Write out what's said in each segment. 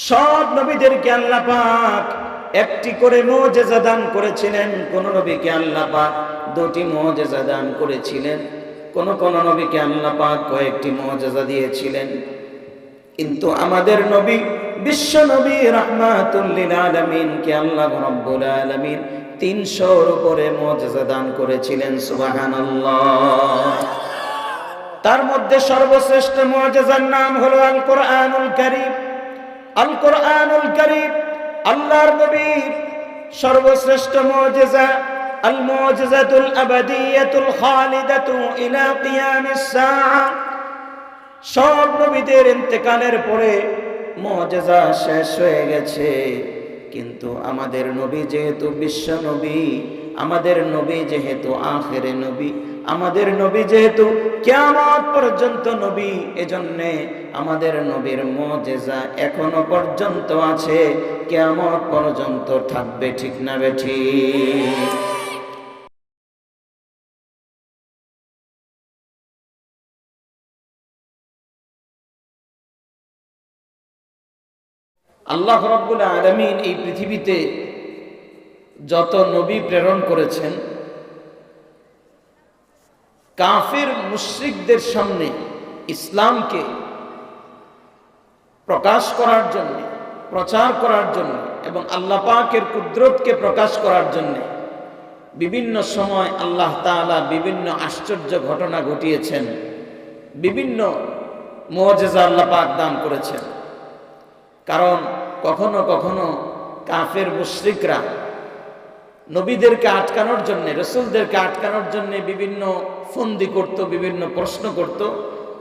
সব নবীদেরকে আল্লাহ পাক একটি করে মুজিজা দান করেছিলেন। কোন নবীকে আল্লাহ পাক দুটি মুজিজা দান করেছিলেন, কোন কোন নবীকে আল্লাহ পাক কয়েকটি মুজিজা দিয়েছিলেন। কিন্তু আমাদের নবী, বিশ্ব নবী রাহমাতুল লিল আলামিন কে আল্লাহ রাব্বুল আলামিন 300-র উপরে মুজিজা দান করেছিলেন। সুবহানাল্লাহ। তার মধ্যে সর্বশ্রেষ্ঠ মুজিজার নাম হলো আল কোরআনুল কারীম। আল কোরআনুল কারীম আল্লাহর নবীর সর্বশ্রেষ্ঠ মুজিজা, আল মুজিজাতুল আবাদিয়াতুল খালিদাতু ইলা কিয়ামিস সাআ। সব নবীদের ইন্তেকালের পরে মুজিজা শেষ হয়ে গেছে, কিন্তু আমাদের নবী যেহেতু বিশ্ব নবী, আমাদের নবী যেহেতু আখিরে নবী, আমাদের নবী যেহেতু কিয়ামত পর্যন্ত নবী, এজন্যে আমাদের নবীর মুজিজা এখনো পর্যন্ত আছে, কিয়ামত পর্যন্ত থাকবে। ঠিক না বেঠিক? আল্লাহ রাব্বুল আলামিন এই পৃথিবীতে যত নবী প্রেরণ করেছেন, কাফির মুশরিকদের সামনে ইসলামকে প্রকাশ করার জন্য, প্রচার করার জন্য এবং আল্লাহ পাকের কুদরতকে প্রকাশ করার জন্য বিভিন্ন সময় আল্লাহ তাআলা বিভিন্ন আশ্চর্য ঘটনা ঘটিয়েছেন, বিভিন্ন মুজিজা আল্লাহ পাক দান করেছেন। কারণ কখনো কখনো কাফের মুশরিকরা নবীদেরকে আটকানোর জন্য, রাসূলদেরকে আটকানোর জন্য বিভিন্ন ফন্দি করত, বিভিন্ন প্রশ্ন করত।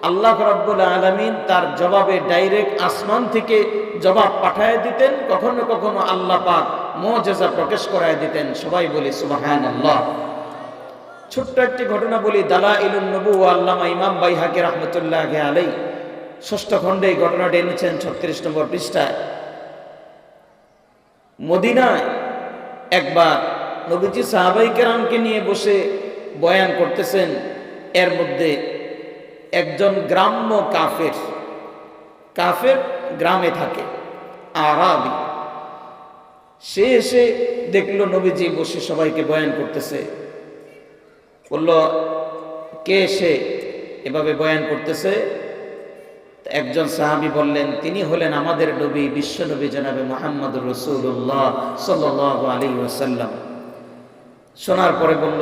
আল্লাহ রাব্বুল আলামিন তার জবাবে ডাইরেক্ট আসমান থেকে জবাব পাঠায় দিতেন। কখনো কখনো আল্লাহ পাক মুজিজা প্রকাশ করায় দিতেন। সবাই বলি সুবহানাল্লাহ। ছোট্ট একটি ঘটনা বলি, দালাইলুন নবুওয়া আল্লামা ইমাম বাইহাকি রাহমাতুল্লাহি আলাইহি ৬ষ্ঠ খণ্ডে এই ঘটনাটি এনেছেন ৩৬ নম্বর পৃষ্ঠায়। মদিনায় একবার নবীজি সাহাবায়ে কেরামকে নিয়ে বসে বয়ান করতেছেন। এর মধ্যে একজন গ্রাম্য কাফের গ্রামে থাকে, আরাবি, সে এসে দেখলো নবীজি বসে সবাইকে বয়ান করতেছে। বলল, কে সে এভাবে বয়ান করতেছে? একজন সাহাবী বললেন, তিনি হলেন আমাদের নবী, বিশ্ব নবী জনাবে মুহাম্মদুর রাসূলুল্লাহ সাল্লাল্লাহু আলাইহি ওয়াসাল্লাম। শোনার পরে বলল,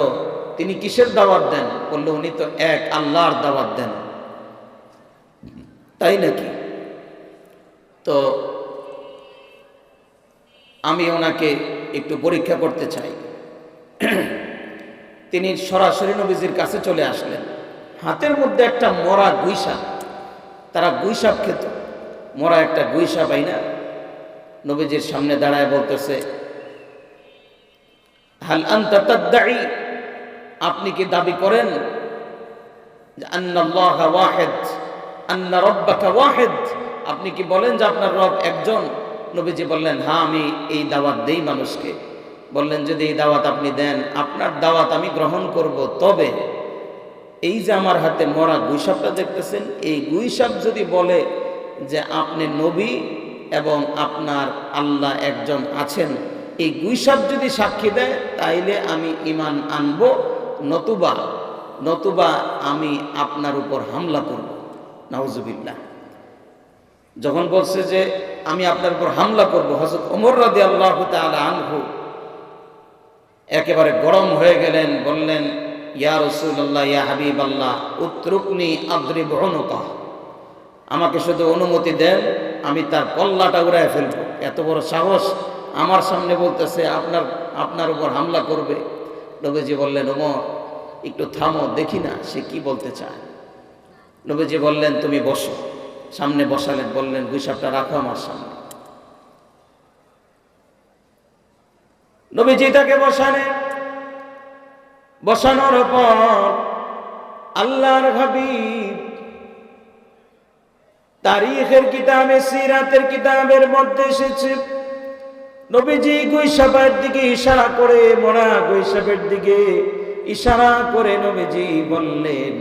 তিনি কিসের দাওয়াত দেন? বলল, উনি তো এক আল্লাহর দাওয়াত দেন। তাই নাকি? তো আমি ওনাকে একটু পরীক্ষা করতে চাই। তিনি সরাসরি নবীজির কাছে চলে আসলেন। হাতের মধ্যে একটা মরা গুইসাপ, তারা গুইসাপ খেত, মরা একটা গুইসাপ আইনা নবীজির সামনে দাঁড়ায় বলতেছে, হাল আনতা তাদঈ, আপনি কি দাবি করেন যে আন্নাল্লাহা ওয়াহিদ, আন্না রাব্বাকা ওয়াহিদ, আপনি কি বলেন যে আপনার রব একজন? নবীজি বললেন, হ্যাঁ, আমি এই দাওয়াত দেই মানুষকে। বললেন, যদি এই দাওয়াত আপনি দেন, আপনার দাওয়াত আমি গ্রহণ করব, তবে এই যে আমার হাতে মরা গুইসাপটা দেখতেছেন, এই গুইসাপ যদি বলে যে আপনি নবী এবং আপনার আল্লাহ একজন আছেন, এই গুইসাপ যদি সাক্ষী দেয়, তাইলে আমি ঈমান আনব, নতুবা আমি আপনার উপর হামলা করব। নাউজুবিল্লাহ। যখন বলছে যে আমি আপনার উপর হামলা করব, হযরত ওমর রাদিয়াল্লাহু তাআলা আনহু একেবারে গরম হয়ে গেলেন। বললেন, ইয়া রাসূলুল্লাহ, ইয়া হাবিবাল্লাহ, উতরুকনি আদরিব উনুকা, আমাকে শুধু অনুমতি দেন, আমি তার কল্লাটা উড়ায় ফেলবো। এত বড় সাহস, আমার সামনে বলতেছে আপনার উপর হামলা করবে। নবীজি বললেন, ওমর একটু থামো, দেখি না সে কি বলতে চায়। নবীজি বললেন, তুমি বসো। সামনে বসালেন, বললেন, গুইসাপটা রাখো আমার সামনে। নবীজি তাকে বসানোর পর আল্লাহর হাবিব তারিখের কিতাবে, সিরাতের কিতাবের মধ্যে এসেছে, নবীজি গুইসাপের দিকে ইশারা করে, মরা গুইসাপের দিকে ইশারা করে নবীজি বললেন,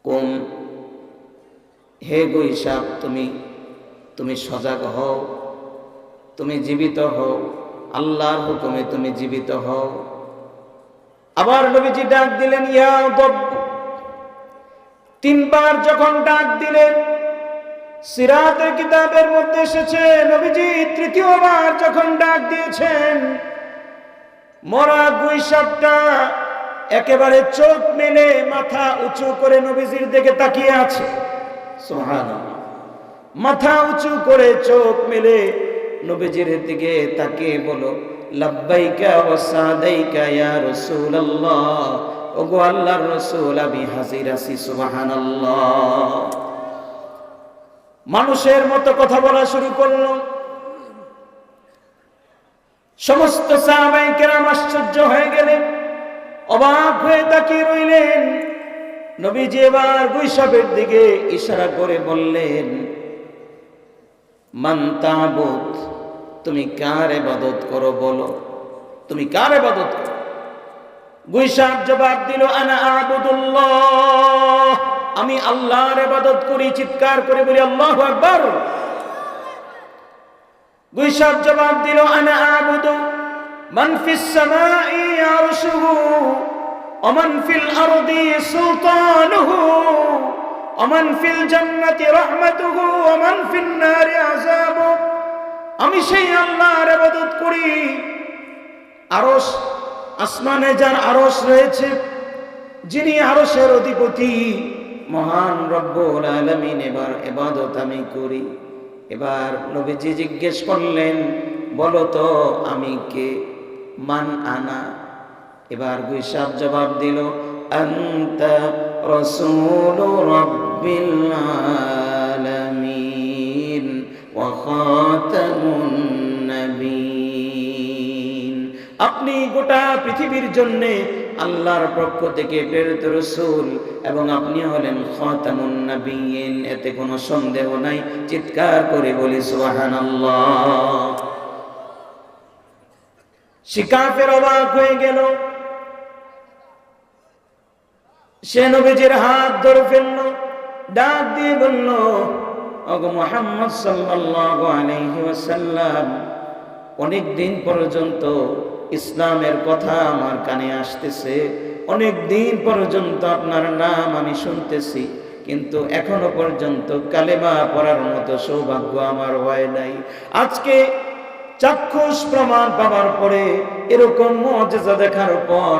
কুম, হে গুইসাপ, তুমি তুমি সজাগ হও, তুমি জীবিত হও, আল্লাহর হুকুমে তুমি জীবিত হও। আবার নবীজি ডাক দিলেন, ইয়া দব। তিনবার যখন ডাক দিলেন, সিরাতের কিতাবের মধ্যে এসেছে নবীজি তৃতীয়বার যখন ডাক দিয়েছেন, মরা গুইসাপটা একেবারে চোখ মেলে মাথা উঁচু করে নবীজির দিকে তাকিয়ে আছে। সুবহানাল্লাহ। মাথা উঁচু করে চোখ মেলে নবীজির দিকে তাকিয়ে বলো, লাব্বাইকা ওয়া সাদাইকা ইয়া রাসূলুল্লাহ। ওগো আল্লাহর রাসূল, আমি হাজির আছি। সুবহানাল্লাহ। মানুষের মতো কথা বলা শুরু করলো। সমস্ত সাহাবায়ে কেরাম আশ্চর্য হয়ে গেলেন, অবাক হয়ে তাকিয়ে রইলেন। নবীজি এবার গুইসাপের দিকে ইশারা করে বললেন, মান তা'বুদ, তুমি কার ইবাদত করো বলো, তুমি কার ইবাদত করো? গুইসাপ জবাব দিল, আনা আ'বুদুল্লাহ, আমি আল্লাহর ইবাদত করি। চিৎকার করে বলি আল্লাহু আকবার। গুইসাপ জবাব দিল, আনা আ'বুদু মান ফিস সামাই আরশুহু ওয়া মান ফিল আরদি সুলতানুহু ওয়া মান ফিল জান্নাতি রাহমাতুহু ওয়া মান ফিন নারি আযাবু। আমি সেই আল্লাহর ইবাদত করি, আরশ, আসমানে যার আরশ রয়েছে, যিনি আরশের অধিপতি মহান রব্বুল আলামিন, এবার ইবাদত আমি করি। এবার নবীজি জিজ্ঞেস করলেন, বলো তো আমি কে? মান আনা। এবার গুইসাপ জবাব দিল, আনতা রাসূলু রাব্বিল আলামিন ওয়া খাতামুন নবিয়্যিন। আপনি গোটা পৃথিবীর জন্য আল্লাহর পক্ষ থেকে প্রেরিত রাসূল এবং আপনি হলেন খাতামুন নবিয়্যিন, এতে কোনো সন্দেহ নাই। চিৎকার করে বলি সুবহানাল্লাহ। শিকাফের অবাক হয়ে গেল, সে নবীজির হাত ধরে ফেলল, ডাক দিয়ে বলল, ওগো মুহাম্মদ সাল্লাল্লাহু আলাইহি ওয়াসাল্লাম, অনেক দিন পর্যন্ত ইসলামের কথা আমার কানে আসতেছে, অনেক দিন পর্যন্ত আপনার নাম আমি শুনতেছি, কিন্তু এখনো পর্যন্ত কালেমা পড়ার মতো সৌভাগ্য আমার হয় নাই। আজকে চাক্ষুষ প্রমাণ পাওয়ার পরে, এরকম মুজিজা দেখার পর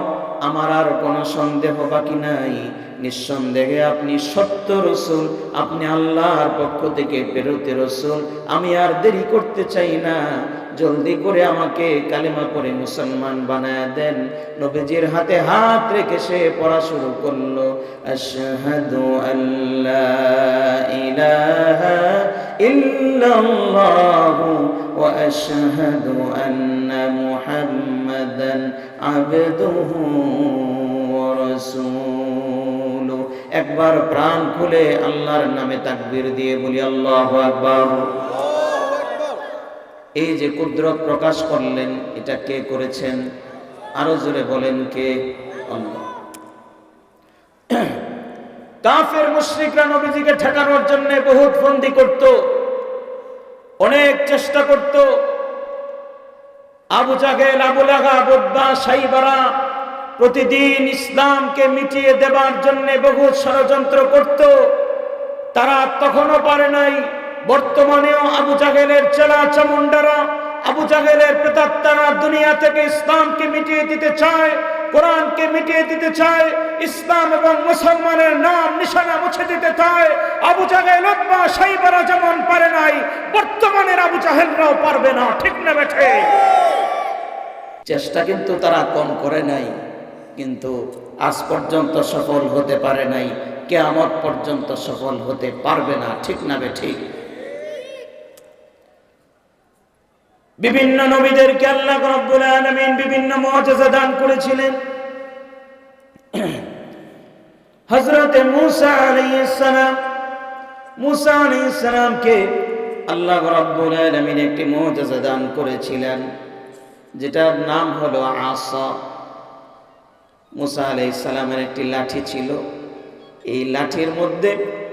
আমার আর কোনো সন্দেহ বাকি নাই। নিঃসন্দেহে আপনি সত্য রাসূল, আপনি আল্লাহর পক্ষ থেকে প্রেরিত রাসূল। আমি আর দেরি করতে চাই না, জলদি করে আমাকে কালেমা পড়ে মুসলমান বানায় দেন। নবীজির হাতে হাত রেখে সে পড়া শুরু করলো, আশহাদু আল্লা ইলাহা ইল্লাল্লাহু ওয়া আশহাদু আন্না মুহাম্মাদান আবদুহু ওয়া রাসূলুহু। একবার প্রাণ খুলে আল্লাহর নামে তাকবীর দিয়ে বলি আল্লাহু আকবার। এই যে কুদরত প্রকাশ করলেন, এটা কে করেছেন? আরো জোরে বলেন, কে? আল্লাহ। কাফের মুশরিকরা নবীজিকে ঠেকানোর জন্য বহুত ফন্দি করত, অনেক চেষ্টা করত। আবু জাহেল, আবু লাহাব, উতবা, শাইবারা প্রতিদিন ইসলামকে মিটিয়ে দেবার জন্য বহুত ষড়যন্ত্র করত। তারা তখনও পারে নাই। বর্তমানেও আবু জাহেলের চেলা চামুন্ডারা, আবু জাহেলের প্রেতাত্মারা দুনিয়া থেকে ইসলামকে মিটিয়ে দিতে চায়, কোরআনকে মিটিয়ে দিতে চায়, ইসলাম এবং মুসলমানের নাম নিশানা মুছে দিতে চায়। আবু জাহেল, উতবা, শাইবারা যেমন পারে নাই, বর্তমানের আবু জাহেলরাও পারবে না। ঠিক না বেঠে? চেষ্টা কিন্তু তারা কম করে নাই, কিন্তু আজ পর্যন্ত সফল হতে পারে নাই, কিয়ামত পর্যন্ত সফল হতে পারবে না। ঠিক না বেঠি? বিভিন্ন নবীদেরকে আল্লাহ রাব্বুল আলামিন বিভিন্ন মুজিজা দান করেছিলেন। হযরতে মুসা আলাইহিস সালামকে আল্লাহ রাব্বুল আলামিন একটি মুজিজা দান করেছিলেন, যেটার নাম হলো আসা। মুসা আলাইহিস সালামের একটি লাঠি ছিল, এই লাঠির মধ্যে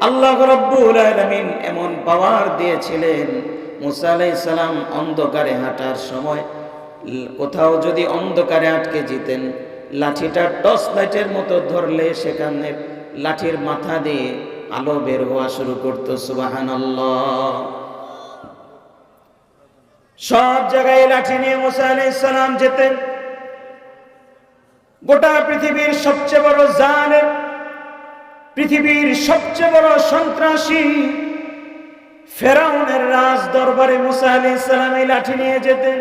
আল্লাহ রাব্বুল আলামিন এমন পাওয়ার দিয়েছিলেন, মুসা আলাইহিস সালাম অন্ধকারে হাঁটার সময় কোথাও যদি অন্ধকারে আটকে যেতেন, লাঠিটা টর্চ লাইটের মতো ধরলে সেখানে লাঠির মাথা দিয়ে আলো বের হওয়া শুরু করতো। সুবহানাল্লাহ। সব জায়গায় লাঠি নিয়ে মুসা আলাইহিস সালাম যেতেন। গোটা পৃথিবীর সবচেয়ে বড় জালেম, পৃথিবীর সবচেয়ে বড় সন্ত্রাসী ফেরাউনের রাজ দরবারে মুসা আলাইহিস সালাম এই লাঠি নিয়ে যেতেন।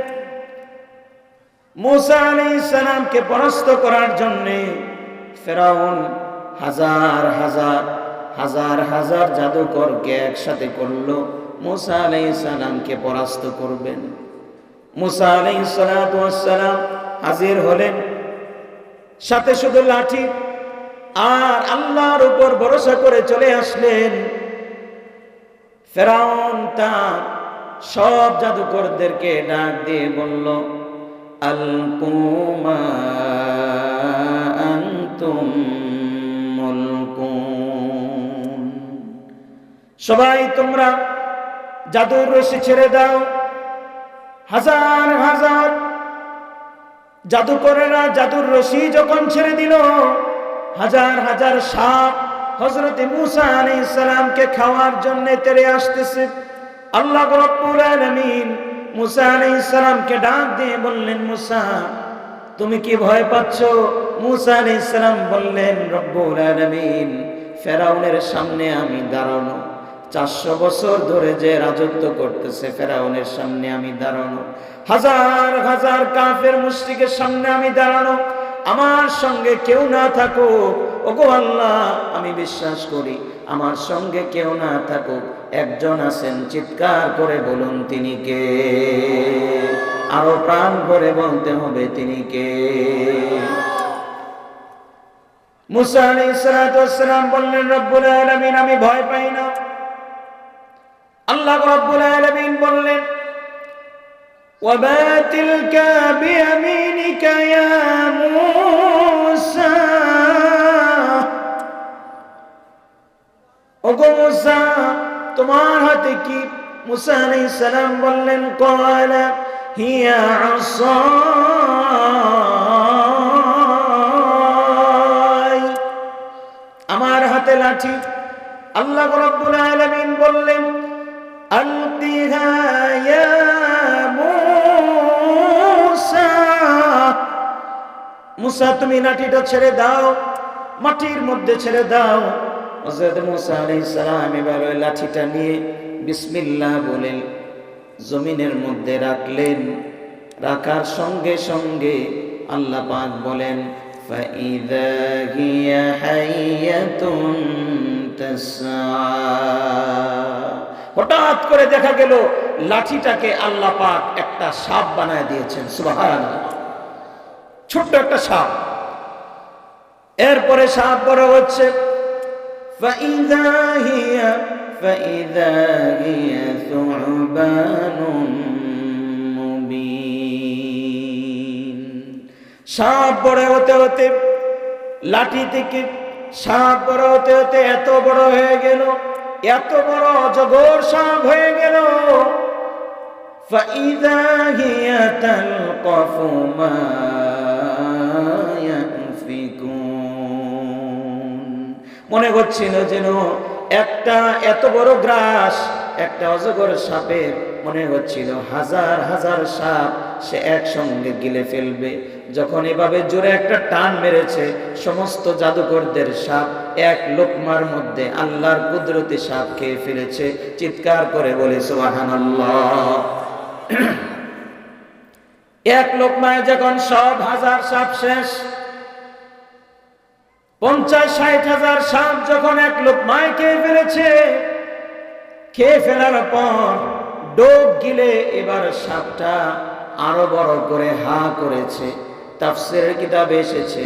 মুসা আলাইহিস সালামকে পরাস্ত করার জন্য ফেরাউন হাজার হাজার জাদুকরকে একসাথে করলো মুসা আলাইহিস সালামকে পরাস্ত করবেন। মুসা আলাইহিস সালাতু ওয়াস সালাম হাজির হলেন, সাথে শুধু লাঠি আর আল্লাহর উপর ভরসা করে চলে আসলেন। ফেরাউন তার সব জাদুকরদেরকে ডাক দিয়ে বলল, আলকু মা আনতুম মুলকুন, সবাই তোমরা জাদুর রশি ছেড়ে দাও। হাজার হাজার জাদুকরেরা জাদুর রশি যখন ছেড়ে দিল, হাজার হাজার সাপ হযরতে মুসা আলাইহিস সালামকে খাওয়ার জন্য তেড়ে আসতেছে। আল্লাহ রাব্বুল আলামিন মুসা আলাইহিস সালামকে ডাক দিয়ে বললেন, মুসা তুমি কি ভয় পাচ্ছ? মুসা আলাইহিস সালাম বললেন, রব্বুল আলামিন ফেরাউনের সামনে আমি দাঁড়ানো, 400 বছর ধরে যে রাজত্ব করতেছে ফেরাউনের সামনে আমি দাঁড়ানো, হাজার হাজার কাফের মুশরিকের সামনে আমি দাঁড়ানো, আমার সঙ্গে কেউ না থাকুক, ওগো আল্লাহ আমি বিশ্বাস করি আমার সঙ্গে কেউ না থাকুক, একজন আছেন, চিৎকার করে বলুন তিনি কে? আরো প্রাণ ভরে বলতে হবে তিনি কে? মুসা আলাইহিস সালাতু ওয়াস সালাম বললেন, রব্বুল আলামিন আমি ভয় পাই না। আল্লাহ রাব্বুল আলামিন বললেন, ওয়ামা তিলকা বিয়ামিনিকা ইয়া মূসা, ওগো মূসা তোমার হাতে কি? মুসা আলাইহিস সালাম বললেন, ক্বালা হিয়া আসাই, আমার হাতে লাঠি। আল্লাহ রাব্বুল আলামিন বললেন, আলকিহা ইয়া মূসা, মুসা তুমি লাঠিটা ছেড়ে দাও, মাটির মধ্যে ছেড়ে দাও। হযরত মুসা আলাইহিস সালাম এবার ওই লাঠিটা নিয়ে বিসমিল্লাহ বলে জমিনের মধ্যে রাখলেন। রাখার সঙ্গে সঙ্গে আল্লাহ পাক বলেন, ফাইযা হিয়া হাইয়াতুন তাসআ, হঠাৎ করে দেখা গেল লাঠিটাকে আল্লাহ পাক একটা সাপ বানায় দিয়েছেন। সুবহানাল্লাহ, ছোট্ট একটা সাপ। এরপরে সাপ বড় হচ্ছে, ফাইযা হিয়া সু'বানুম মুবিন, সাপ বড় হতে হতে লাঠি থেকে সাপ বড় হতে হতে এত বড় হয়ে গেল, এত বড় অজগর সাপ হয়ে গেল। ফাইযা হিয়া তালকাফু মা ইয়াফিকুন, মনে হচ্ছিল যেন একটা এত বড় গ্রাস, একটা অজগর সাপের মনে হচ্ছিল হাজার হাজার সাপ সে একসঙ্গে গিলে ফেলবে। যখন এভাবে জোরে একটা টান মেরেছে, সমস্ত জাদুকরদের সাপ এক লোকমার মধ্যে আল্লাহর কুদরতি সাপ খেয়ে ফেলেছে। চিৎকার করে বলে সুবহানাল্লাহ। এক লোকমায় যখন সব হাজার সাপ শেষ, 50-60 হাজার সাপ যখন এক লোকমায় খেয়ে ফেলেছে, খেয়ে ফেলার পর ডোক গিলে এবার সাপটা আরো বড় করে হা করেছে। তাফসীরের কিতাবে এসেছে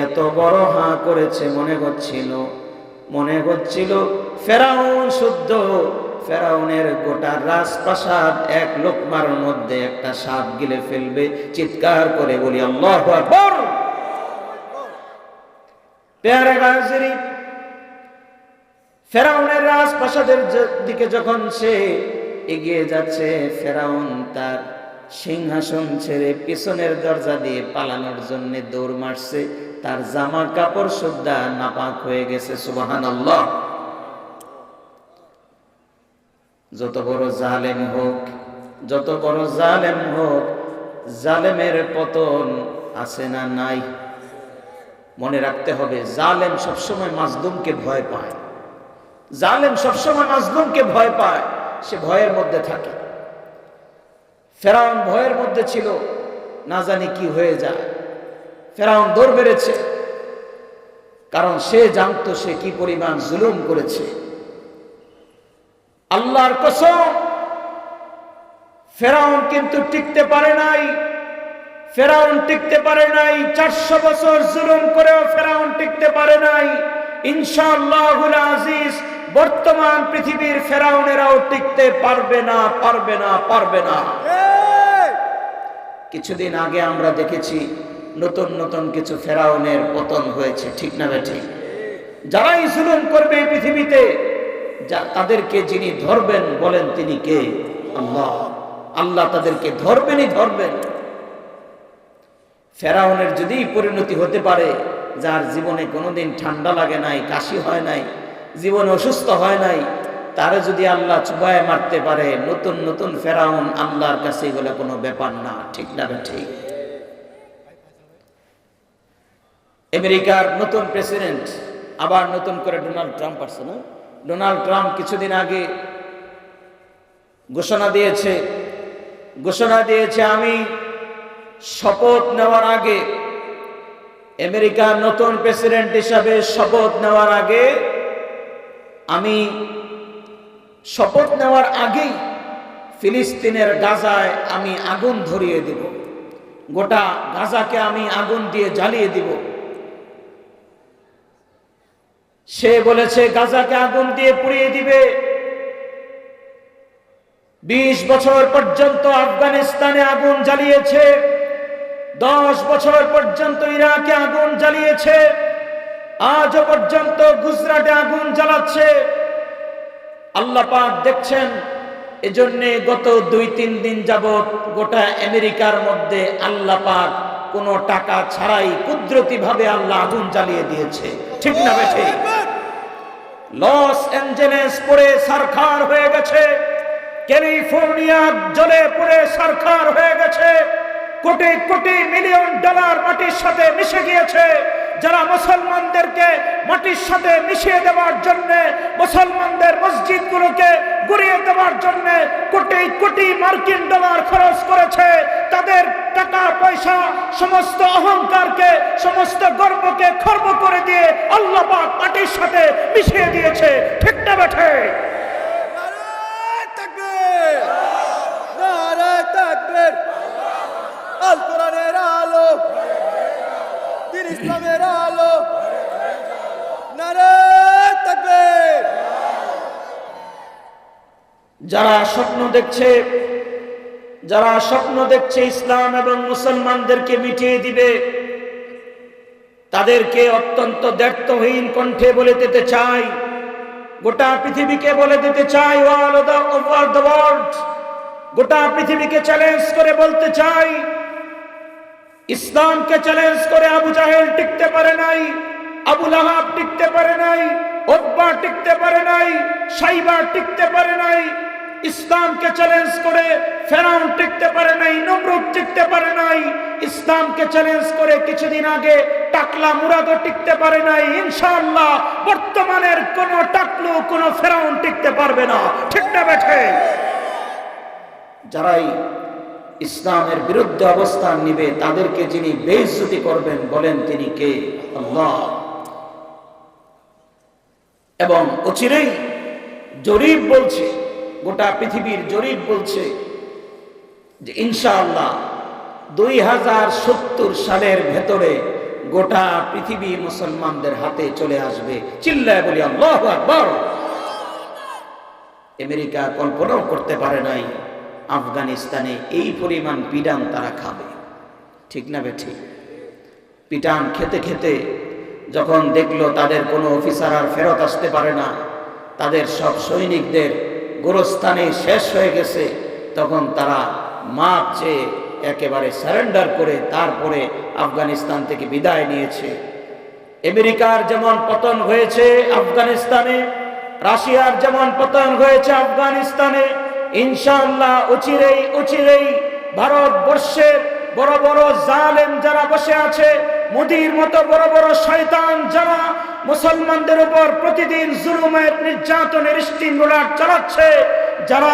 এত বড় হা করেছে মনে হচ্ছিল ফেরাউন শুদ্ধ, ফেরাউনের গোটা রাজপ্রাসাদ এক লোকমার মধ্যে একটা সাপ গিলে ফেলবে। চিৎকার করে বলি আল্লাহু আকবার। প্যারে গাজরি, ফেরাউনের রাজপ্রাসাদের দিকে যখন সে এগিয়ে যাচ্ছে, ফেরাউন তার সিংহাসন ছেড়ে পিছনের দরজা দিয়ে পালানোর জন্য দৌড় মারছে। তার জামা কাপড় সুদ্ধা নাপাক হয়ে গেছে। সুবহানাল্লাহ। যত বড় জালেম হোক, যত বড় জালেম হোক, জালেমের পতন আছে না নাই? মনে রাখতে হবে, জালেম সবসময় মাজলুমকে ভয় পায়। জালেম সবসময় মাজলুমকে ভয় পায়, সে ভয়ের মধ্যে থাকে। ফেরাউন ভয়ের মধ্যে ছিল, না জানি কি হয়ে যায়। ফেরাউন দৌড় বেড়েছে, কারণ সে জানতো সে কি পরিমাণ জুলুম করেছে। আল্লাহর কসম, ফেরাউন কিন্তু টিকতে পারে নাই। ফেরাউন টিকতে পারে নাই। 400 বছর জুলুম করেও ফেরাউন টিকতে পারে নাই। ইনশাআল্লাহুল আজিজ বর্তমান পৃথিবীর ফেরাউনেরাও টিকতে পারবে না, পারবে না, পারবে না। কিছুদিন আগে আমরা দেখেছি নতুন নতুন কিছু ফেরাউনের পতন হয়েছে, ঠিক না বেঠিক? যারাই জুলুম করবে পৃথিবীতে, তাদেরকে যিনি ধরবেন বলেন তিনি কে? আল্লাহ। আল্লাহ তাদেরকে ধরবেনই ধরবেন। ফেরাউনের যদি পরিণতি হতে পারে, যার জীবনে কোনোদিন ঠান্ডা লাগে নাই, কাশি হয় নাই, জীবনে অসুস্থ হয় নাই, তারে যদি আল্লাহ চুবায় মারতে পারে, নতুন নতুন ফেরাউন আল্লাহর কাছে এগুলো কোনো ব্যাপার না, ঠিক না ঠিক? আমেরিকার নতুন প্রেসিডেন্ট, আবার নতুন করে ডোনাল্ড ট্রাম্প আসছে না? ডোনাল্ড ট্রাম্প কিছুদিন আগে ঘোষণা দিয়েছে আমি শপথ নেওয়ার আগে, আমেরিকার নতুন প্রেসিডেন্ট হিসাবে শপথ নেওয়ার আগে, আমি শপথ নেওয়ার আগেই ফিলিস্তিনের গাজায় আমি আগুন ধরিয়ে দিব, গোটা গাজাকে আমি আগুন দিয়ে জ্বালিয়ে দিব। সে বলেছে গাজাকে আগুন দিয়ে পুড়িয়ে দিবে। 20 বছর পর্যন্ত আফগানিস্তানে আগুন জ্বালিয়েছে, 10 বছর পর্যন্ত ইরাকে আগুন জ্বালিয়েছে, আজও পর্যন্ত গুজরাটে আগুন জ্বালাচ্ছে। আল্লাহ পাক দেখছেন। এজন্য গত 2-3 দিন যাবত গোটা আমেরিকার মধ্যে আল্লাহ পাক কোনো টাকা ছাড়াই কুদরতি ভাবে আল্লাহ আগুন জ্বালিয়ে দিয়েছে, ঠিক না বেঠিক? লস অ্যাঞ্জেলেস পুড়ে ছারখার হয়ে গেছে, ক্যালিফোর্নিয়া জ্বলে পুড়ে ছারখার হয়ে গেছে, কোটি কোটি মিলিয়ন ডলার মাটির সাথে মিশে গিয়েছে। যারা মুসলমানদেরকে মাটির সাথে মিশিয়ে দেওয়ার জন্য, মুসলমানদের মসজিদগুলোকে গুড়িয়ে দেওয়ার জন্য কোটি কোটি মার্কিন ডলার খরচ করেছে, তাদের টাকা পয়সা, সমস্ত অহংকারকে, সমস্ত গর্বকে খর্ব করে দিয়ে আল্লাহ পাক মাটির সাথে মিশিয়ে দিয়েছে, ঠিক না বেঠে? আল কোরআনের আলো, দ্বীন ইসলামের আলো, নারে তাকবীর। যারা স্বপ্ন দেখছে ইসলাম এবং মুসলমানদেরকে মিটিয়ে দিবে, তাদেরকে অত্যন্ত দ্ব্যর্থহীন কণ্ঠে বলে দিতে চাই, গোটা পৃথিবীকে বলে দিতে চাই, অল ওভার দ্য ওয়ার্ল্ড, গোটা পৃথিবীকে চ্যালেঞ্জ করে বলতে চাই, ইসলামকে চ্যালেঞ্জ করে আবু জাহেল টিকতে পারে নাই, আবু লাহাব টিকতে পারে নাই, উতবা টিকতে পারে নাই, সাইবা টিকতে পারে নাই। ইসলামকে চ্যালেঞ্জ করে ফেরাউন টিকতে পারে নাই, নমরুদ টিকতে পারে নাই। ইসলামকে চ্যালেঞ্জ করে কিছুদিন আগে টাকলা মুরাদও টিকতে পারে নাই। ইনশাআল্লাহ বর্তমানের কোন টাকলু, কোন ফেরাউন টিকতে পারবে না, ঠিক না বেঠে? যারাই ইসলামের বিরুদ্ধে অবস্থান নিবে, তাদেরকে যিনি বেইজ্জতি করবেন বলেন তিনি কে? আল্লাহ। এবং অচিরেই জরিপ বলছে, গোটা পৃথিবীর জরিপ বলছে যে ইনশাআল্লাহ 2070 সালের ভেতরে গোটা পৃথিবী মুসলমানদের হাতে চলে আসবে। চিল্লায় বলি আল্লাহু আকবার। আমেরিকা কল্পনাও করতে পারে নাই আফগানিস্তানে এই পরিমাণ পিটান তারা খাবে, ঠিক না বেঠিক? পিটান খেতে খেতে যখন দেখলো তাদের কোনো অফিসার আর ফেরত আসতে পারে না, তাদের সব সৈনিকদের গোরস্থানে শেষ হয়ে গেছে, তখন তারা মাপ চেয়ে একেবারে সারেন্ডার করে তারপরে আফগানিস্তান থেকে বিদায় নিয়েছে। আমেরিকার যেমন পতন হয়েছে আফগানিস্তানে, রাশিয়ার যেমন পতন হয়েছে আফগানিস্তানে, ইনশাআল্লাহ অচিরেই ভারতবর্ষের বড় বড় জালেম যারা বসে আছে, মোদির মতো বড় বড় শয়তান যারা মুসলমানদের উপর প্রতিদিন জুলুমের নির্যাতনের স্টিমরোলার চালাচ্ছে, যারা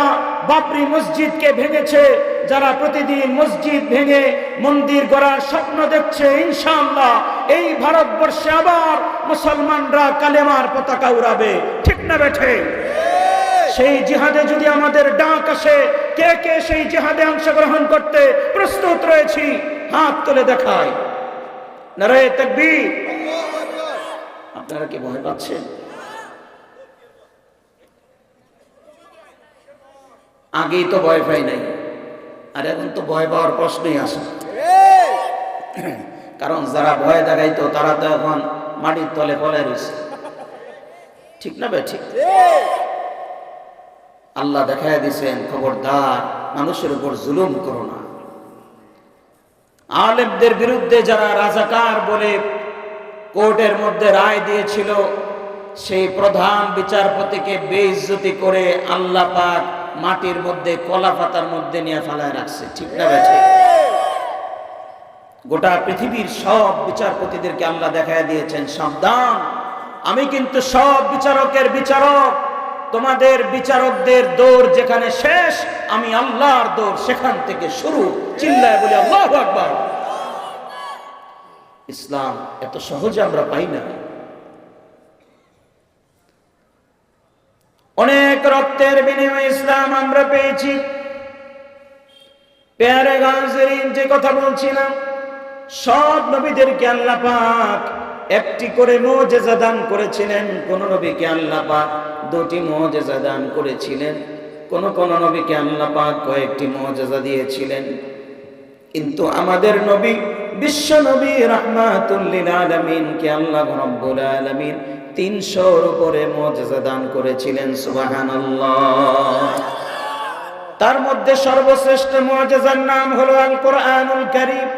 বাবরি মসজিদকে ভেঙেছে, যারা প্রতিদিন মসজিদ ভেঙে মন্দির গড়ার স্বপ্ন দেখছে, ইনশাআল্লাহ এই ভারতবর্ষে আবার মুসলমানরা কালেমার পতাকা উড়াবে। ঠিক না বেঠে? সেই জিহাদে যদি আমাদের ডাক আসে, কে কে সেই জিহাদে অংশগ্রহণ করতে প্রস্তুত রয়েছি? হাত তুলে দেখায়। নারায়ে তাকবীর। আপনারা কি ভয় পাচ্ছেন? আগেই তো ভয় পাই নাই, আর এখন তো ভয় পাওয়ার প্রশ্নই আসে, কারণ যারা ভয় দেখাইতো তারা তো এখন মাটির তলে পলায় রয়েছে। ঠিক না ভাই? ঠিক। আল্লাহ দেখায় দিয়েছেন, খবরদার মানুষের উপর জুলুম করো না। আলেমদের বিরুদ্ধে যারা রাজাকার বলে কোর্টের মধ্যে রায় দিয়েছিল, সেই প্রধান বিচারপতিকে বেইজ্জতি করে আল্লাহ পাক মাটির মধ্যে কলা পাতার মধ্যে নিয়ে ফেলায় রাখছে। ঠিক না বেঠে? গোটা পৃথিবীর সব বিচারপতিদেরকে আল্লাহ দেখায় দিয়েছেন, সাবধান, আমি কিন্তু সব বিচারকের বিচারক, তোমাদের বিচারকদের দৌড় যেখানে শেষ, আমি আল্লাহর দৌড় সেখান থেকে শুরু। চিল্লায় বলি আল্লাহু আকবার। ইসলাম এত সহজে আমরা পাই না, অনেক রক্তের বিনিময়ে ইসলাম আমরা পেয়েছি। প্যারে গাজরিন যে কথা বলছিলাম, সব নবীদেরকে আল্লাহ পাক একটি করে মুজিজা দান করেছিলেন। কোন নবীকে আল্লাহ পাক দুটি মুজিজা দান করেছিলেন, কোন কোন নবীকে আল্লাহ পাক কয়েকটি মুজিজা দিয়েছিলেন। কিন্তু আমাদের নবী, বিশ্ব নবী রাহমাতুল লিল আলামিন কে আল্লাহ রাব্বুল আলামিন 300-র উপরে মুজিজা দান করেছিলেন। সুবহানাল্লাহ। তার মধ্যে সর্বশ্রেষ্ঠ মুজিজার নাম হলো আল কোরআনুল কারীম।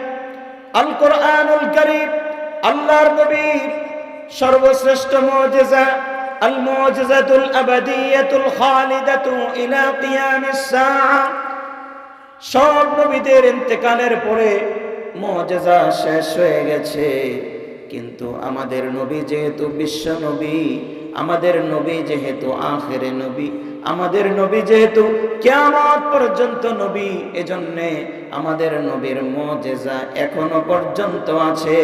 আল কোরআনুল কারীম আল্লাহর নবীর সর্বশ্রেষ্ঠ মুজিজা, আল মুজিজাতুল আবাদিয়াতুল খালিদাতু ইলা কিয়ামিস সাআ। সব নবীদের ইন্তেকালের পরে মুজিজা শেষ হয়ে গেছে, কিন্তু আমাদের নবী যেহেতু বিশ্ব নবী, আমাদের নবী যেহেতু আখিরে নবী, আমাদের নবী যেহেতু কিয়ামত পর্যন্ত নবী, এজন্য আমাদের নবীর মুজিজা এখনো পর্যন্ত আছে,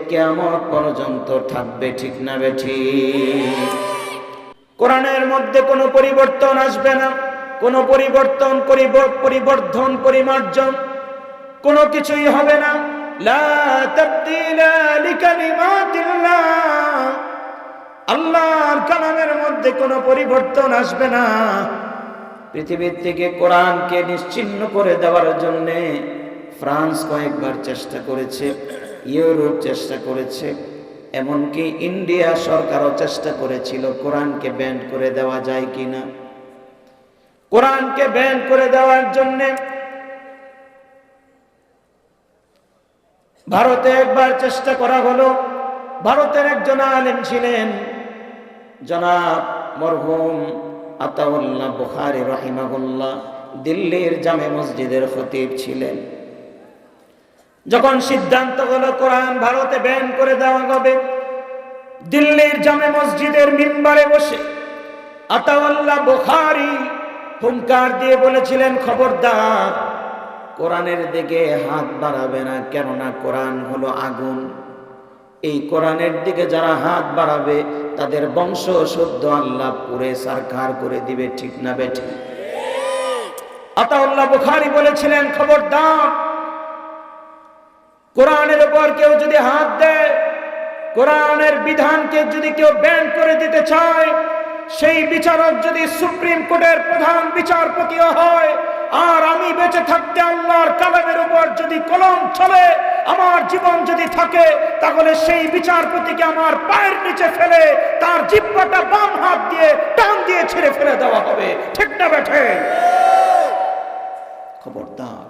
কিয়ামত পর্যন্ত থাকবে। ঠিক না বেঠিক? কোরআনের মধ্যে কোনো পরিবর্তন আসবে না, কোনো পরিবর্ধন পরিমার্জন কোনো কিছুই হবে না। লা তাবদীলা লিকালিমাতিল্লাহ, আল্লাহর কালামের মধ্যে কোনো পরিবর্তন আসবে না। পৃথিবীর থেকে কোরআনকে নিশ্চিহ্ন করে দেওয়ার জন্য ফ্রান্স কয়েকবার চেষ্টা করেছে, ইউরোপ চেষ্টা করেছে, এমনকি ইন্ডিয়া সরকারও চেষ্টা করেছিল কোরআনকে ব্যান করে দেওয়া যায় কিনা। কোরআনকে ব্যান করে দেওয়ার জন্য ভারতে একবার চেষ্টা করা হলো। ভারতের একজন আলেম ছিলেন জনাব মরহুম আতাউল্লাহ বুখারী রাহিমাহুল্লাহ, দিল্লির জামে মসজিদের খতিব ছিলেন। যখন সিদ্ধান্ত হলো কোরআন ভারতে ব্যান করে দেওয়া হবে, দিল্লির জামে মসজিদের মিম্বারে বসে আতাউল্লাহ বুখারী হুঙ্কার দিয়ে বলেছিলেন, খবরদার কোরআনের দিকে হাত বাড়াবে না, কেননা কোরআন হলো আগুন। এই কোরআনের দিকে যারা হাত বাড়াবে তাদের বংশ শুদ্ধ আল্লাহ পুরে সারখার করে দিবে। ঠিক না বেঠিক? আতাউল্লাহ বুখারী বলেছিলেন, খবরদার কোরআনের উপর কেউ যদি হাত দেয়, কোরআনের বিধানকে যদি কেউ ব্যান করে দিতে চায়, সেই বিচারক যদি সুপ্রিম কোর্টের প্রধান বিচারপতিও হয়, আর আমি বেঁচে থাকতে আল্লাহর কালামের উপর যদি কলম চলে, আমার জীবন যদি থাকে, তাহলে সেই বিচারপতিকে আমার পায়ের নিচে ফেলে তার জিহ্বাটা বাম হাত দিয়ে টান দিয়ে ছেড়ে ফেলে দেওয়া হবে। ঠিক না বেঠে? খবরদার,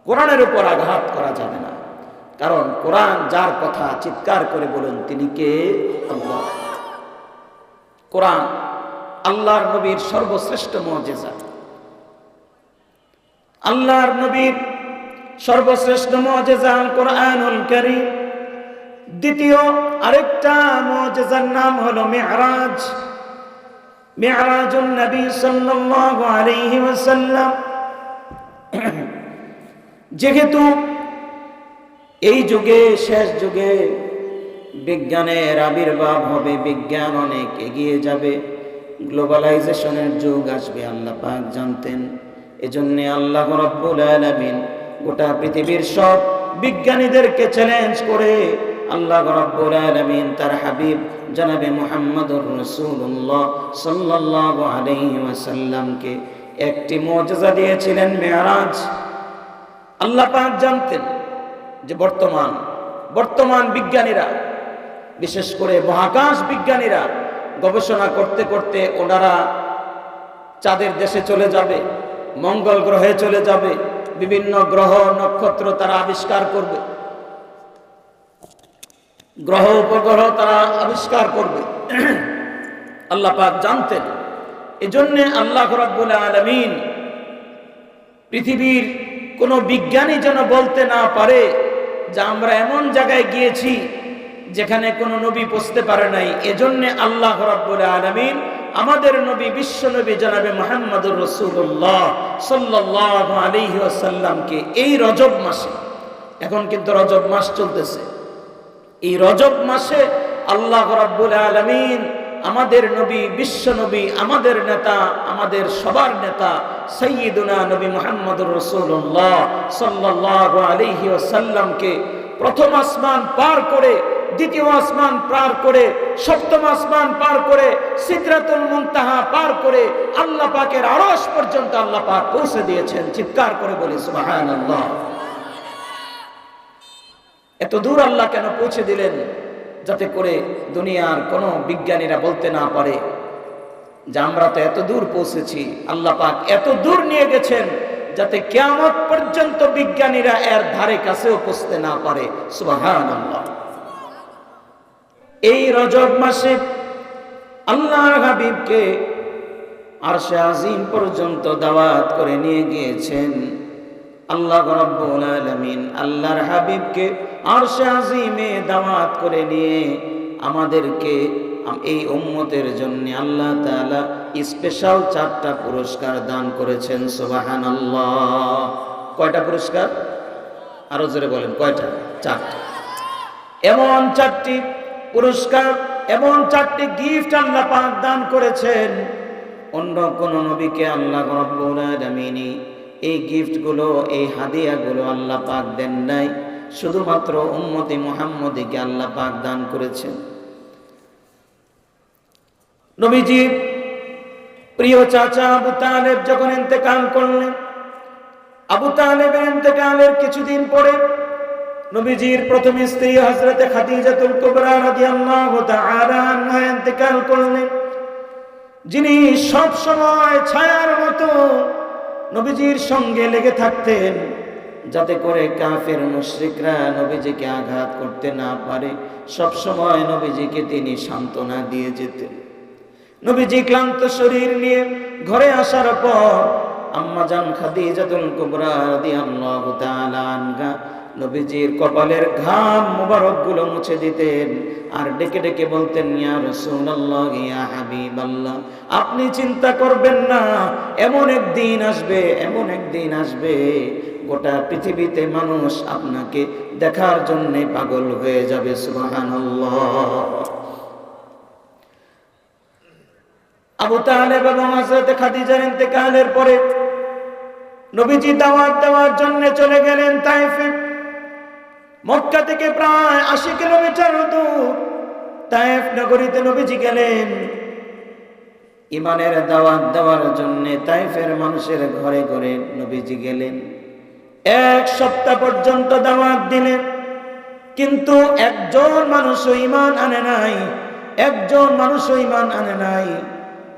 কোরআনের উপর আঘাত করা যাবে না, কারণ কোরআন যার কথা চিৎকার করে বলুন তিনি কে? আল্লাহ। কোরআন আল্লাহর নবীর সর্বশ্রেষ্ঠ মুজিজা, আল্লাহর নবীর সর্বশ্রেষ্ঠ মুজিজা আল কোরআনুল কারীম। দ্বিতীয় আরেকটা মুজিজার নাম হলো মি'রাজ, মি'রাজুন নবী সাল্লাল্লাহু আলাইহি ওয়াসাল্লাম। যেহেতু এই যুগে, শেষ যুগে বিজ্ঞানের আবির্ভাব হবে, বিজ্ঞান অনেক এগিয়ে যাবে, গ্লোবালাইজেশনের যুগ আসবে, আল্লাহ পাক জানতেন। এজন্য আল্লাহ রাব্বুল আলামিন গোটা পৃথিবীর সব বিজ্ঞানীদেরকে চ্যালেঞ্জ করে আল্লাহ রাব্বুল আলামিন তার হাবিব জনাবে মুহাম্মদুর রাসূলুল্লাহ সাল্লাল্লাহু আলাইহি ওয়াসাল্লামকে একটি মুজিজা দিয়েছিলেন, মি'রাজ। আল্লাহ পাক জানতেন যে বর্তমান বিজ্ঞানীরা, বিশেষ করে মহাকাশ বিজ্ঞানীরা গবেষণা করতে করতে ওনারা চাঁদের দেশে চলে যাবে, মঙ্গল গ্রহে চলে যাবে, বিভিন্ন গ্রহ নক্ষত্র তারা আবিষ্কার করবে, গ্রহ উপগ্রহ তারা আবিষ্কার করবে। আল্লাহ পাক জানতেন। এজন্য আল্লাহ রাব্বুল আলামিন পৃথিবীর কোনো বিজ্ঞানী যেন বলতে না পারে যে আমরা এমন জায়গায় গিয়েছি যেখানে কোনো নবী পৌঁছতে পারে নাই। এজন্য আল্লাহ রাব্বুল আলামিন আমাদের নবী, বিশ্ব নবী জনাবে মুহাম্মদুর রাসূলুল্লাহ সাল্লাল্লাহু আলাইহি ওয়াসাল্লামকে এই রজব মাসে, এখন কিন্তু রজব মাস চলতেছে, এই রজব মাসে আল্লাহ রাব্বুল আলামিন আমাদের নবী, বিশ্ব নবী, আমাদের নেতা, আমাদের সবার নেতা সাইয়্যিদুনা নবী মুহাম্মদুর রাসূলুল্লাহ সাল্লাল্লাহু আলাইহি ওয়াসাল্লামকে প্রথম আসমান পার করে, দ্বিতীয় আসমান পার করে, সপ্তম আসমান পার করে, সিদরাতুল মুনতাহা পার করে আল্লাহ পাকের আরশ পর্যন্ত আল্লাহ পাক পৌঁছে দিয়েছেন। চিৎকার করে বলি সুবহানাল্লাহ। এত দূর আল্লাহ কেন পৌঁছে দিলেন? যাতে করে দুনিয়ার কোনো বিজ্ঞানীরা বলতে না পারে যে আমরা তো এত দূর পৌঁছেছি। আল্লাহ পাক এত দূর নিয়ে গেছেন যাতে কিয়ামত পর্যন্ত বিজ্ঞানীরা এর ধারে কাছেও পৌঁছতে না পারে। সুবহানাল্লাহ। এই রজব মাসে আল্লাহর হাবিবকে আরশে আজিম পর্যন্ত দাওয়াত করে নিয়ে গিয়েছেন আল্লাহ রাব্বুল আলামিন। আল্লাহর হাবিবকে আরশে আজিমে দাওয়াত করে নিয়ে আমাদেরকে, এই উম্মতের জন্য আল্লাহ তাআলা স্পেশাল 4টা পুরস্কার দান করেছেন। সুবহানাল্লাহ। কয়টা পুরস্কার? আরো জোরে বলেন, কয়টা? 4টা। এমন 4টি পুরস্কার, এমন 4টি গিফট আল্লাহ পাক দান করেছেন, অন্য কোন নবীকে আল্লাহ রাব্বুল আলামিন এই গিফটগুলো, এই হাদিয়াগুলো আল্লাহ পাক দেন নাই, শুধুমাত্র উম্মতে মুহাম্মদীকে আল্লাহ পাক দান করেছেন। নবীজি প্রিয় চাচা আবু তালেব যখন ইন্তেকাল করলেন, আবু তালেবের ইন্তেকালের কিছুদিন পরে নবীজির প্রথম স্ত্রী হযরতে খাদিজাতুল কুবরা রাদিয়াল্লাহু তাআলা আনহা ইন্তেকাল করলেন, যিনি সব সময় ছায়ার মতো নবীজির সঙ্গে লেগে থাকতেন যাতে করে কাফের মুশরিকরা নবীজিকে আঘাত করতে না পারে। সব সময় নবীজিকে তিনি সান্ত্বনা দিয়ে যেতেন। নবীজি ক্লান্ত শরীর নিয়ে ঘরে আসার পর আম্মা জান খাদিজাতুল কুবরা রাদিয়াল্লাহু তাআলা আনহা নবীজির কপালের ঘাম মুবারকগুলো মুছে দিতেন আর ডেকে ডেকে বলতেন, ইয়া রাসূলুল্লাহ, ইয়া হাবিবাল্লাহ, আপনি চিন্তা করবেন না, এমন একদিন আসবে, এমন একদিন আসবে গোটা পৃথিবীতে মানুষ আপনাকে দেখার জন্য পাগল হয়ে যাবে। সুবহানাল্লাহ। আবু তালেব এবং হযরত খাদিজার ইন্তেকালের পরে নবীজি দাওয়াত দেওয়ার জন্য চলে গেলেন তায়েফে। মক্কা থেকে প্রায় 80 কিলোমিটার দূর তায়েফ নগরীতে নবীজি গেলেন। ইমানের দাওয়াত দেওয়ার জন্য তাইফের মানুষের ঘরে ঘরে নবীজি গেলেন। 1 সপ্তাহ পর্যন্ত দাওয়াত দিলেন, কিন্তু একজন মানুষও ঈমান আনে নাই, একজন মানুষও ঈমান আনে নাই।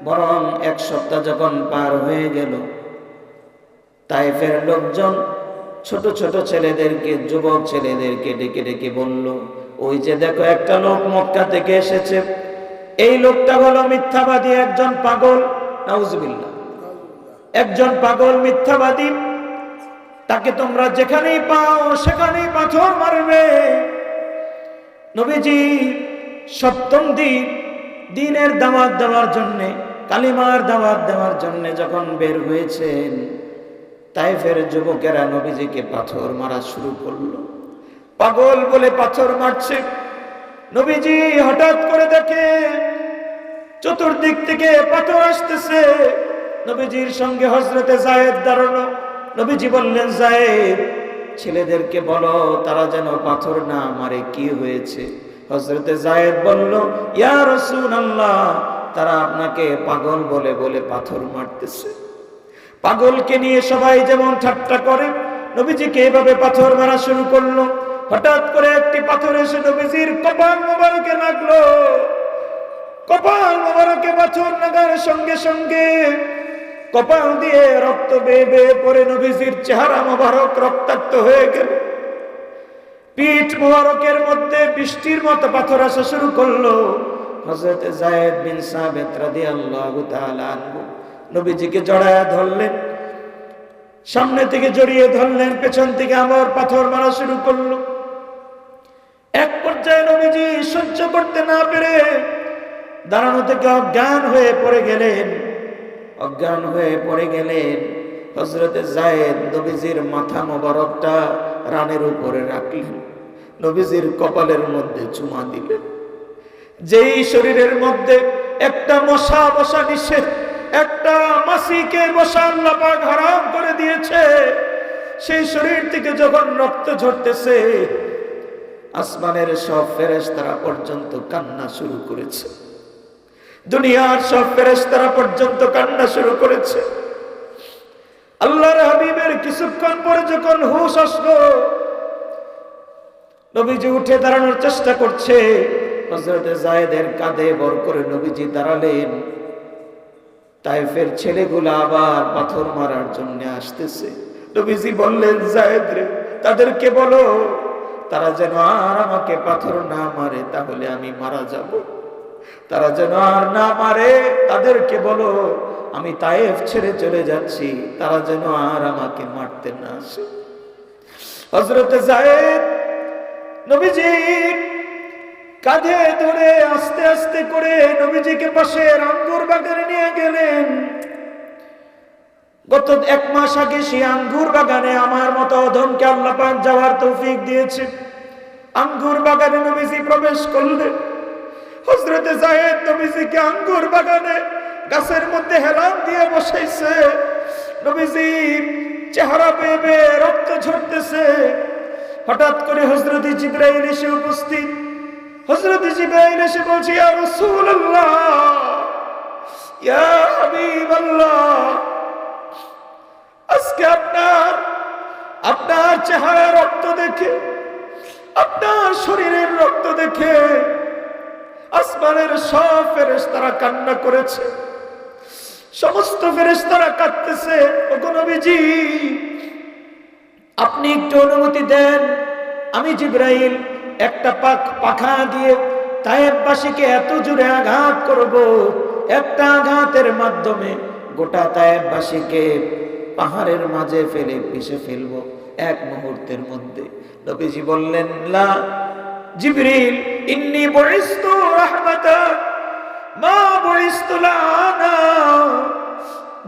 বরং 1 সপ্তাহ যখন পার হয়ে গেল, তাইফের লোকজন ছোট ছোট ছেলেদেরকে, যুবক ছেলেদেরকে ডেকে ডেকে বলল, ওই যে দেখো একটা লোক মক্কা থেকে এসেছে, এই লোকটা হলো মিথ্যাবাদী, একজন পাগল, নাউজুবিল্লাহ, একজন পাগল মিথ্যাবাদী, তাকে তোমরা যেখানেই পাও সেখানেই পাথর মারবে। নবীজি 7ম দিন দ্বীনের দাওয়াত দেওয়ার জন্য, কালিমার দাওয়াত দেওয়ার জন্য যখন বের হয়েছেন, তাইফের যুবকেরা নবীজিকে পাথর মারা শুরু করলো। পাগল বলে পাথর মারছে। নবীজি হঠাৎ করে দেখে চতুর্দিক থেকে পাথর আসতেছে। নবীজির সঙ্গে হযরতে যায়েদ দাঁড়ানো। নবীজি বললেন, যায়েদ, ছেলেদেরকে বলো তারা যেন পাথর না মারে, কি হয়েছে? হযরতে যায়েদ বলল, ইয়া রাসূলুল্লাহ, তারা আপনাকে পাগল বলে বলে পাথর মারতেছে। পাগলকে নিয়ে সবাই যেমন ঠাট্টা করে, নবীজিকে এভাবে পাথর মারা শুরু করলো। হঠাৎ করে একটি পাথর এসে নবীজির কপাল মোবারকে লাগলো। কপাল মোবারকে পাথর লাগার সঙ্গে সঙ্গে কপাল দিয়ে রক্ত বেয়ে বেয়ে পড়ে নবীজির চেহারা মোবারক রক্তাক্ত হয়ে গেল। পিঠ মোবারকের মধ্যে বৃষ্টির মতো পাথর আসা শুরু করলো। হযরত যায়েদ বিন সাবিত রাদিয়াল্লাহু তাআলা আনহু নবীজিকে জড়ায়া ধরলেন, সামনে থেকে জড়িয়ে ধরলেন, পেছন থেকে আবার পাথর মারা শুরু করলো। এক পর্যায়ে নবীজি সহ্য করতে না পেরে দাঁড়ানো থেকে অজ্ঞান হয়ে পড়ে গেলেন। অজ্ঞান হয়ে পড়ে গেলেন। হযরতে যায়েদ নবীজির মাথা মোবারকটা রানের উপরে রাখলেন, নবীজির কপালের মধ্যে চুমা দিলেন। যেই শরীরের মধ্যে একটা মশা বসা নিষেধ, একটা মাছিকে বসা আল্লাহ পাক হারাম করে দিয়েছে, সেই শরীর থেকে যখন রক্ত ঝরতেছে, আসমানের সব ফেরেশতারা পর্যন্ত কান্না শুরু করেছে, দুনিয়ার সব ফেরেশতারা পর্যন্ত কান্না শুরু করেছে। আল্লাহর হাবিবের কিছুক্ষণ পরে যখন হুঁশ আসলো, নবীজি উঠে দাঁড়ানোর চেষ্টা করছে। হযরত যায়েদের কাঁধে ভর করে নবীজি দাঁড়ালেন। তাইফের ছেলেগুলো আবার পাথর মারার জন্য আসতেছে। নবীজি বললেন, যায়েদ রে, তাদেরকে বলো তারা যেন আর আমাকে পাথর না মারে, তাহলে আমি মারা যাব। তারা যেন আর না মারে, তাদেরকে বলো আমি তায়েফ ছেড়ে চলে যাচ্ছি, তারা যেন আর আমাকে মারতে না আসে। হযরত যায়েদ নবীজির কাঁধে ধরে আস্তে আস্তে করে নবীজিকে পাশের আঙ্গুর বাগানে নিয়ে গেলেন। গত 1 মাস আগে সেই আঙ্গুর বাগানে আমার মতো অধমকে আল্লাহ পাক যাওয়ার তৌফিক দিয়েছে। আঙ্গুর বাগানে নবীজি প্রবেশ করলেন। হযরত যায়েদ নবীজিকে আঙ্গুর বাগানে গাছের মধ্যে হেলান দিয়ে বসাইছে। নবীজির চেহারা বেয়ে বেয়ে রক্ত ঝরতেছে। হঠাৎ করে হযরত জিবরাইল এসে উপস্থিত। হযরত জিবরাইল এসে বলছে, ইয়া রাসূলুল্লাহ, ইয়া হাবিবাল্লাহ, আজকে আপনার চেহারা রক্ত দেখে, আপনার শরীরের রক্ত দেখে আসমানের সব ফেরেশতারা কান্না করেছে, সমস্ত ফেরেশতারা কাঁদতেছে। ওগো নবীজি, আপনি একটু অনুমতি দেন, আমি জিবরাইল একটা পাখা দিয়ে তায়েফবাসীকে এত জোরে আঘাত করব, একটা আঘাতের মাধ্যমে গোটা তায়েফবাসীকে পাহাড়ের মাঝে ফেলে পিষে ফেলবো 1 মুহূর্তের মধ্যে। নবীজি বললেন, লা জিবরিল, ইন্নী বুইস্তু রাহমাতান মা বুইস্তু লানা।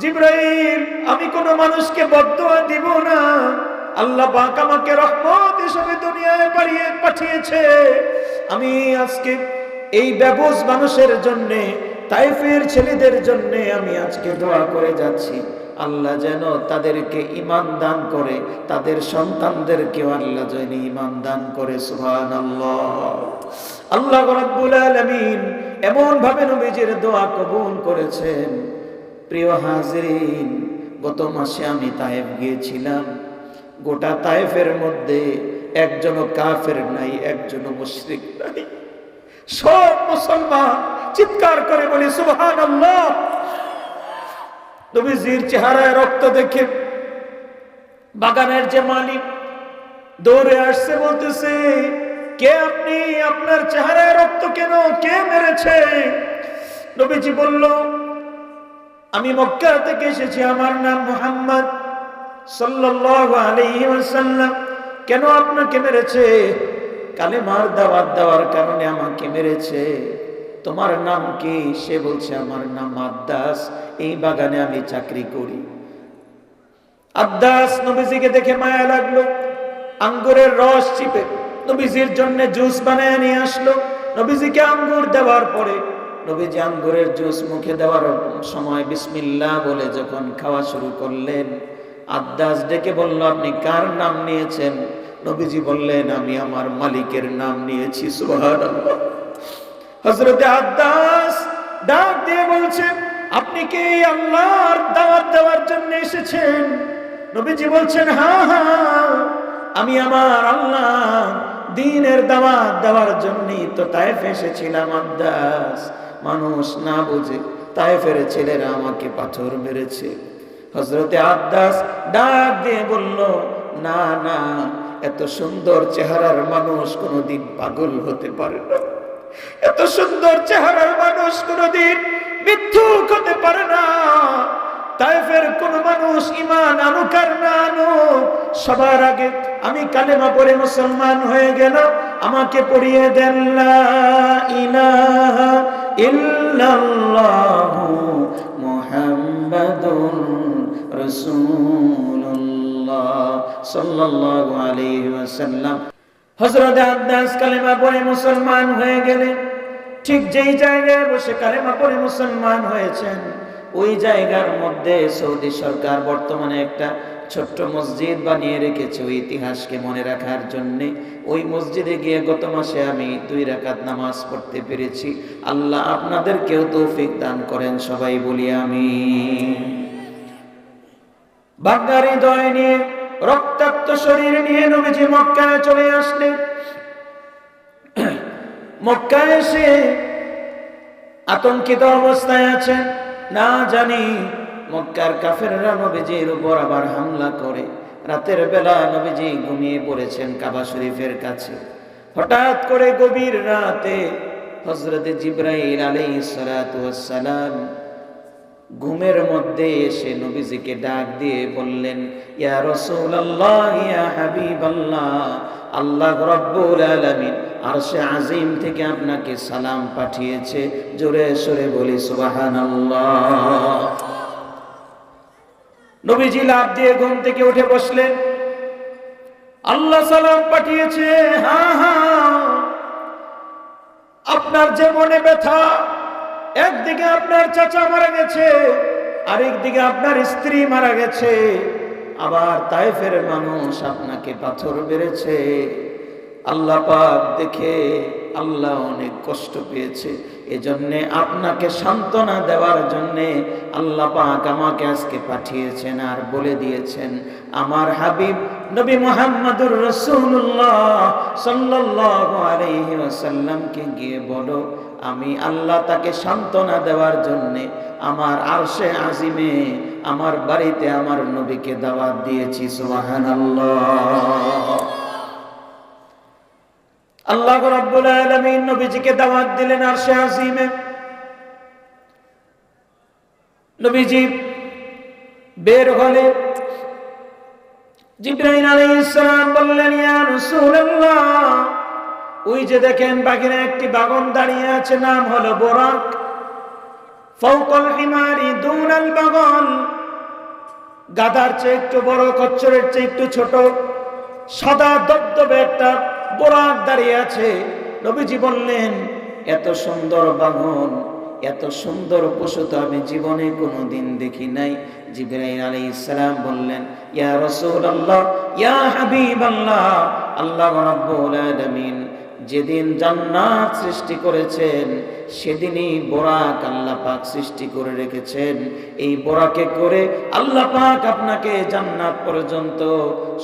জিবরাইল, আমি কোন মানুষকে বদদুয়া দিব না, আল্লাহ পাক আমাকে রহমত হিসেবে দুনিয়ায় পাঠিয়েছে। আমি আজকে এই বেবুস মানুষের জন্য, তাইফের ছেলেদের জন্য আমি আজকে দোয়া করে যাচ্ছি, আল্লাহ যেন তাদেরকে ঈমান দান করে, তাদের সন্তানদেরকেও আল্লাহ যেন ঈমান দান করে। সুবহানাল্লাহ। আল্লাহ রাব্বুল আলামিন এমন ভাবে নবীজির দোয়া কবুল করেছেন। প্রিয় হাজিরিন, গত মাসে আমি তায়েফ গিয়েছিলাম। গোটা তায়েফের মধ্যে একজনও কাফের নাই, একজনও মুশরিক নাই, সব মুসলমান। চিৎকার করে বলি সুবহানাল্লাহ। নবীজির চেহারায় রক্ত দেখে বাগানের যে মালিক দৌড়ে আসছে, বলতেছে, কে আপনি? আপনার চেহারায় রক্ত কেন? কে মেরেছে? নবীজি বলল, আমি মক্কা থেকে এসেছি, আমার নাম মুহাম্মদ সাল্লাল্লাহু আলাইহি ওয়াসাল্লাম। কেন আপনাকে মেরেছে? কালেমার দাওয়াত দেওয়ার কারণে আমাকে মেরেছে। তোমার নাম কি? সে বলছে, আমার নাম আদ্দাস, এই বাগানে আমি চাকরি করি। আদ্দাস নবীজিকে দেখে মায়া লাগলো, আঙ্গুরের রস চিপে নবীজির জন্য জুস বানায় নিয়ে আসলো। নবীজিকে আঙ্গুর দেওয়ার পরে নবীজি আঙ্গুরের জুস মুখে দেওয়ার সময় বিসমিল্লাহ বলে যখন খাওয়া শুরু করলেন, আদ্দাস ডেকে বলল, আপনি কার নাম নিয়েছেন? নবীজি বললেন, আমি আমার মালিকের নাম নিয়েছি। সুবহানাল্লাহ। হযরতে আদ্দাস ডাক দিয়ে বলছেন, আপনি কি আল্লাহর দাওয়াত দেওয়ার জন্য এসেছেন? নবীজি বলছেন, হ্যাঁ হ্যাঁ, আমি আমার আল্লাহ দ্বীনের দাওয়াত দেওয়ার জন্যই তো তায়েফে এসেছিলাম। আদ্দাস, মানুষ না বুঝে তায়েফের ছেলেরা আমাকে পাথর মেরেছে। হযরতে আদ্দাস ডাক দিয়ে বলল, না না, এত সুন্দর চেহারার মানুষ কোনোদিন পাগল হতে পারে না, এত সুন্দর চেহারার মানুষ কোনোদিন মিথ্যুক হতে পারে না। তায়েফের কোন মানুষ ঈমান আনুক আর না আনুক, সবার আগে আমি কালেমা পড়ে মুসলমান হয়ে গেলাম, আমাকে পড়িয়ে দেন লা ইলাহা ইল্লাল্লাহু মুহাম্মাদুর রাসূলুল্লাহ সাল্লাল্লাহু আলাইহি ওয়াসাল্লাম। হযরত আদ্দাস কালেমা পড়ে মুসলমান হয়ে গেলেন। ঠিক যেই জায়গায় বসে কালেমা পড়ে মুসলমান হয়েছেন, ওই জায়গার মধ্যে সৌদি সরকার বর্তমানে একটা ছোট্ট মসজিদ বানিয়ে রেখেছে ওই ইতিহাসকে মনে রাখার জন্য। ওই মসজিদে গিয়ে গত মাসে আমি 2 রাকাত নামাজ পড়তে পেরেছি। আল্লাহ আপনাদেরকেও তৌফিক দান করেন, সবাই বলি আমিন। ভাঙা হৃদয় নিয়ে, রক্তাক্ত শরীর নিয়ে নবীজি মক্কায় চলে আসলেন। মক্কায় এসে আতঙ্কিত অবস্থায় আছেন, না জানি মক্কার কাফেররা নবীজির উপর আবার হামলা করে। রাতের বেলা নবীজি ঘুমিয়ে পড়েছেন কাবা শরীফের কাছে। হঠাৎ করে গভীর রাতে হযরত জিবরাইল আলাইহিস সালাতু ওয়াস সালাম ঘুমের মধ্যে এসে নবীজিকে ডাক দিয়ে বললেন, ইয়া রাসূলুল্লাহ, ইয়া হাবিবাল্লাহ, আল্লাহ রাব্বুল আলামিন আরশে আজিম থেকে আপনাকে সালাম পাঠিয়েছে। জোরে সরে বলি সুবহানাল্লাহ। নবীজি লাফ দিয়ে ঘুম থেকে উঠে বসলেন। আল্লাহ সালাম পাঠিয়েছে? হ্যাঁ হ্যাঁ। আপনার যে মনে ব্যথা, একদিকে আপনার চাচা মারা গেছে, আরেকদিকে আপনার স্ত্রী মারা গেছে, আবার তায়েফের মানুষ আপনাকে পাথর মেরেছে। আল্লাহ পাক দেখে আল্লাহ অনেক কষ্ট পেয়েছে, এজন্যে আপনাকে সান্ত্বনা দেওয়ার জন্যে আল্লাহ পাক আমাকে আজকে পাঠিয়েছেন আর বলে দিয়েছেন, আমার হাবিব নবী মুহাম্মদুর রাসূলুল্লাহ সাল্লাল্লাহু আলাইহি ওয়াসাল্লামকে গিয়ে বলো, আমি আল্লাহ তাকে সান্ত্বনা দেওয়ার জন্যে আমার আরশে আজিমে আমার বাড়িতে আমার নবীকে দাওয়াত দিয়েছি। সুবহানাল্লাহ। আল্লাহ রাব্বুল আলামিন নবীজিকে দাওয়াত দিলেন আরশে আজিমে। নবীজি বের হলে জিবরাইল আলাইহিস সালাম বললেন, ইয়া রাসূলুল্লাহ, ওই যে দেখেন বাগিনে একটি বাগন দাঁড়িয়ে আছে, নাম হলো বোরাক। ফাওকাল হিমারি দুনাল বাগন, গাধার চেয়ে একটু বড়, কচ্ছরের চেয়ে একটু ছোট, সাদা দবদবে একটা বোরাক দাঁড়িয়ে আছে। নবীজি বললেন, এত সুন্দর বাহন, এত সুন্দর পশু তো আমি জীবনে কোনোদিন দেখি নাই। জিবরাইল আলাইহিস সালাম বললেন, ইয়া রাসূলুল্লাহ, ইয়া হাবিবাল্লাহ, আল্লাহ রাব্বুল আলামিন যেদিন জান্নাত সৃষ্টি করেছেন সেদিনই বোরাক আল্লাহ পাক সৃষ্টি করে রেখেছেন। এই বোরাকে করে আল্লাহ পাক আপনাকে জান্নাত পর্যন্ত,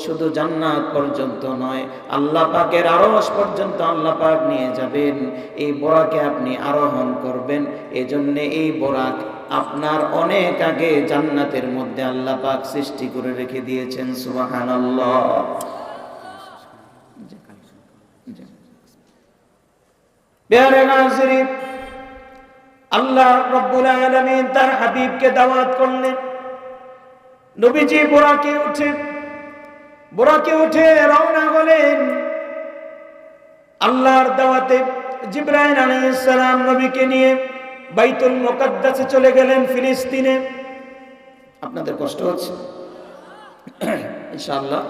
শুধু জান্নাত পর্যন্ত নয়, আল্লাহ পাকের আরশ পর্যন্ত আল্লাহ পাক নিয়ে যাবেন। এই বোরাকে আপনি আরোহণ করবেন। এজন্য এই বোরাক আপনার অনেক আগে জান্নাতের মধ্যে আল্লাহ পাক সৃষ্টি করে রেখে দিয়েছেন। সুবহানাল্লাহ। প্যারে হাজিরিন, আল্লাহ রাব্বুল আলামিন তার হাবিবকে দাওয়াত করলেন। নবীজি বোরাকে উঠে রওনা হলেন আল্লাহর দাওয়াতে। জিবরাইল আলাইহিস সালাম নবীকে নিয়ে বাইতুল মুকাদ্দাসে চলে গেলেন, ফিলিস্তিনে। আপনাদের কষ্ট হচ্ছে? ইনশাআল্লাহ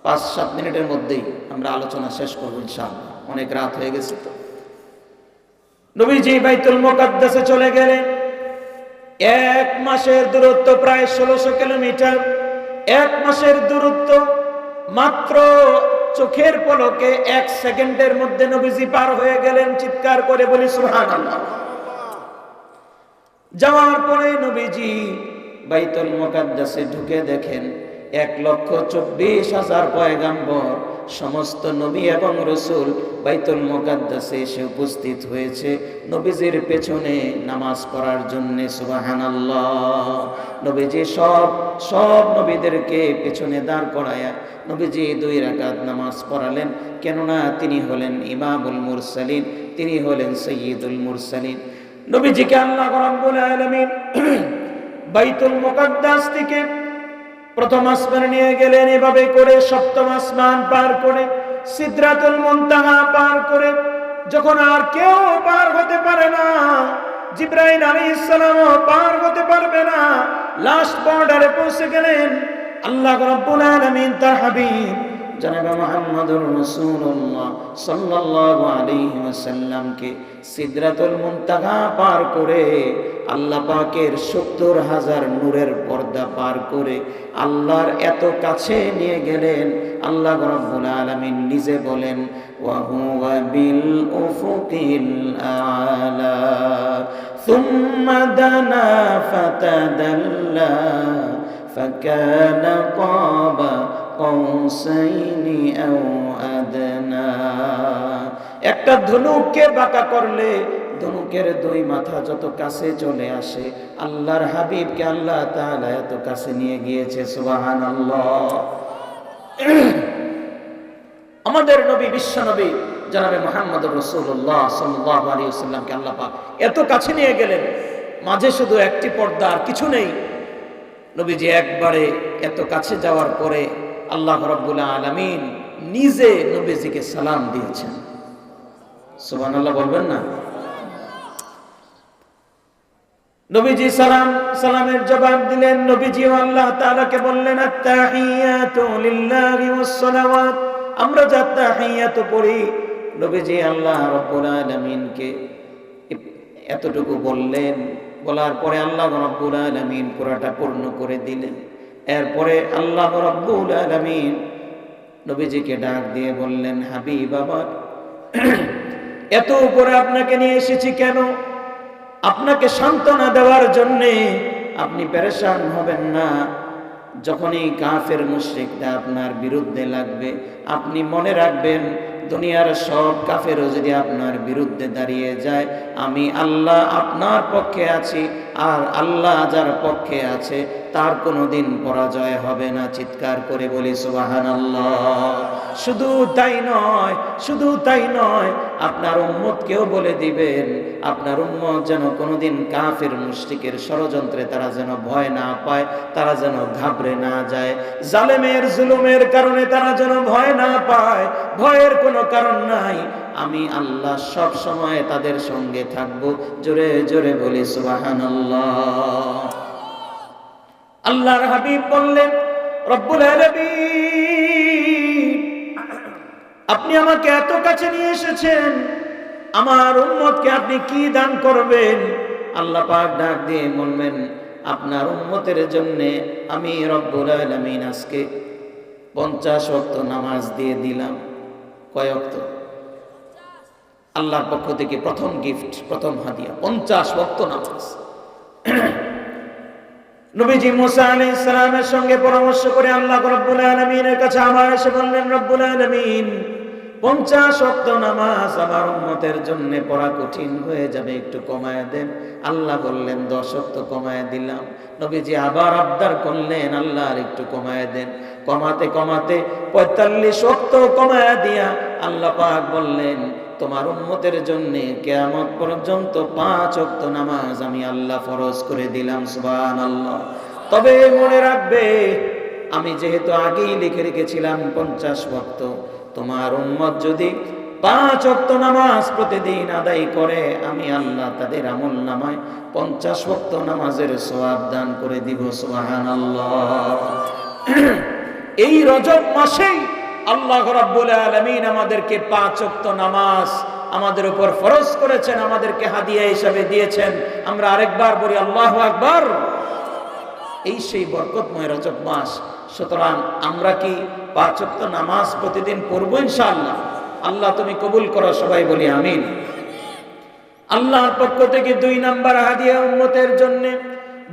5-7 মিনিটের মধ্যেই আমরা আলোচনা শেষ করব ইনশাআল্লাহ, অনেক রাত হয়ে গেছে তো। নবীজি বাইতুল মুকাদ্দাসে চলে গেলেন। 1 মাসের দূরত্ব, প্রায় 1600 কিলোমিটার। 1 মাসের দূরত্ব মাত্র চোখের পলকে 1 সেকেন্ডের মধ্যে নবীজি পার হয়ে গেলেন। চিৎকার করে বলি সুবহানাল্লাহ। যাওয়ার পরে নবীজি বাইতুল মুকাদ্দাসে ঢুকে দেখেন 1,24,000 পয়গাম্বর, সমস্ত নবী এবং রাসূল বাইতুল মুকাদ্দাসে এসে উপস্থিত হয়েছে নবীজির পেছনে নামাজ পড়ার জন্য। সুবহানাল্লাহ। নবীজি সব নবীদেরকে পেছনে দাঁড় করায়া নবীজি 2 রাকাত নামাজ পড়ালেন। কেননা তিনি হলেন ইমামুল মুরসালিন, তিনি হলেন সাইয়্যিদুল মুরসালিন। নবীজিকে আল্লাহ রাব্বুল আলামিন বাইতুল মুকাদ্দাস থেকে প্রথম আসমানে নিয়ে গেলেন। এভাবে করে 7ম আসমান পার করে, সিদরাতুল মুনতাহা পার করে, যখন আর কেউ পার হতে পারে না, জিবরাইল আলাইহিস সালামও পার হতে পারবে না, লাস্ট বর্ডারে পৌঁছে গেলেন। আল্লাহ রাব্বুল আলামিন তার হাবিব জনাবে মুহাম্মদুর রাসূলুল্লাহ সাল্লাল্লাহু আলাইহি ওয়াসাল্লামকে সিদরাতুল মুনতাহা পার করে আল্লাহ পাকের 70,000 নূরের পর্দা পার করে আল্লাহর এত কাছে নিয়ে গেলেন। আল্লাহ রাব্বুল আলামিন নিজে বলেন, ওয়া হুয়া বিল উফুকিল আলা সুম্মা দানা ফাতাদাল্লা ফাকানা কাবা কৌসাইনি আও আদনা। একটা ধনুককে বাঁকা করলে ধনুকের 2 মাথা যত কাছে চলে আসে, আল্লাহর হাবিবকে আল্লাহ তাআলা এত কাছে নিয়ে গিয়েছে। সুবহানাল্লাহ। আমাদের নবী, বিশ্ব নবী জনাবে মুহাম্মদুর রাসূলুল্লাহ সাল্লাল্লাহু আলাইহি ওয়াসাল্লামকে আল্লাহ পাক এত কাছে নিয়ে গেলেন, মাঝে শুধু একটি পর্দা, আর কিছু নেই। নবীজি একবারে এত কাছে যাওয়ার পরে আল্লাহ রাব্বুল আলামিন নিজে নবীজিকে সালাম দিয়েছেন। সুবহানাল্লাহ বলবেন না? নবীজি সালামের জবাব দিলেন। নবীজি আল্লাহ তাআলাকে বললেন, আত-তাহিয়াতু লিল্লাহি ওয়াস-সালাওয়াত। আমরা যা তাহিয়াত পড়ি, নবীজি আল্লাহ রাব্বুল আলামিনকে এতটুকু বললেন। বলার পরে আল্লাহ রাব্বুল আলামিন পুরাটা পূর্ণ করে দিলেন। এরপরে আল্লাহ রাব্বুল আলামিন নবীজিকে ডাক দিয়ে বললেন, হাবিব আমার, এত উপরে আপনাকে নিয়ে এসেছি কেন? আপনাকে সান্ত্বনা দেওয়ার জন্যে। আপনি পেরেশান হবেন না। যখনই কাফের মুশরিকরা আপনার বিরুদ্ধে লাগবে, আপনি মনে রাখবেন দুনিয়ার সব কাফেরও যদি আপনার বিরুদ্ধে দাঁড়িয়ে যায়, আমি আল্লাহ আপনার পক্ষে আছি, আর আল্লাহ যার পক্ষে আছে তার কোনোদিন পরাজয় হবে না। চিৎকার করে বলি সুবহানাল্লাহ। শুধু তাই নয়, আপনার উম্মতকেও বলে দিবেন, আপনার উম্মত যেন কোনোদিন কাফের মুশরিকের ষড়যন্ত্রে তারা যেন ভয় না পায়, তারা যেন ঘাবড়ে না যায়, জালেমের জুলুমের কারণে তারা যেন ভয় না পায়। ভয়ের কোনো কারণ নাই, আমি আল্লাহ সব সময় তাদের সঙ্গে থাকব। জোরে জোরে বলি সুবহানাল্লাহ। আল্লাহর হাবিব বললেন, রব্বুল আলামিন, আপনি আমাকে এত কাছে নিয়ে এসেছেন, আমার উম্মতকে আপনি কি দান করবেন? আল্লাহ পাক ডাক দিয়ে বলবেন, আপনার উম্মতের জন্য আমি রব্বুল আলামিন আজকে 50 ওয়াক্ত নামাজ দিয়ে দিলাম। কয় ওয়াক্ত? আল্লাহর পক্ষ থেকে প্রথম গিফট, প্রথম হাদিয়া 50 ওয়াক্ত নামাজ। নবীজি মুসা আলাইহিস সালামের সঙ্গে পরামর্শ করে আল্লাহ রাব্বুল আলামিনের কাছে আমার এসে বললেন, রব্বুল আলামিন 50 ওয়াক্ত নামাজ আমার উম্মতের জন্য পড়া কঠিন হয়ে যাবে, একটু কমায় দেন। আল্লাহ বললেন 10 ওয়াক্ত কমায় দিলাম। নবীজি আবার আবদার করলেন, আল্লাহ আর একটু কমায় দেন। কমাতে কমাতে 45 ওয়াক্ত কমায় দিয়া আল্লাহ পাক বললেন, তোমার উম্মতের জন্য কিয়ামত পর্যন্ত 5 ওয়াক্ত নামাজ আমি আল্লাহ ফরজ করে দিলাম। সুবহানাল্লাহ। তবে মনে রাখবে, আমি যেহেতু আগেই লিখে রেখেছিলাম 50 ওয়াক্ত, তোমার উম্মত যদি 5 ওয়াক্ত নামাজ প্রতিদিন আদায় করে, আমি আল্লাহ তাদের আমল নামায় 50 ওয়াক্ত নামাজের সওয়াব দান করে দিব। সুবহানাল্লাহ। এই রজব মাসেই আল্লাহ রাব্বুল আলামিন আমাদেরকে 5 ওয়াক্ত নামাজ আমাদের উপর ফরজ করেছেন, আমাদেরকে হাদিয়া হিসেবে দিয়েছেন। আমরা আরেকবার বলি আল্লাহু আকবার। এই সেই বরকতময় রজব মাস। সুতরাং আমরা কি 5 ওয়াক্ত নামাজ প্রতিদিন পড়ব ইনশাআল্লাহ? আল্লাহ তুমি কবুল করো, সবাই বলি আমিন। আল্লাহর পক্ষ থেকে 2 নাম্বার হাদিয়া উম্মতের জন্য।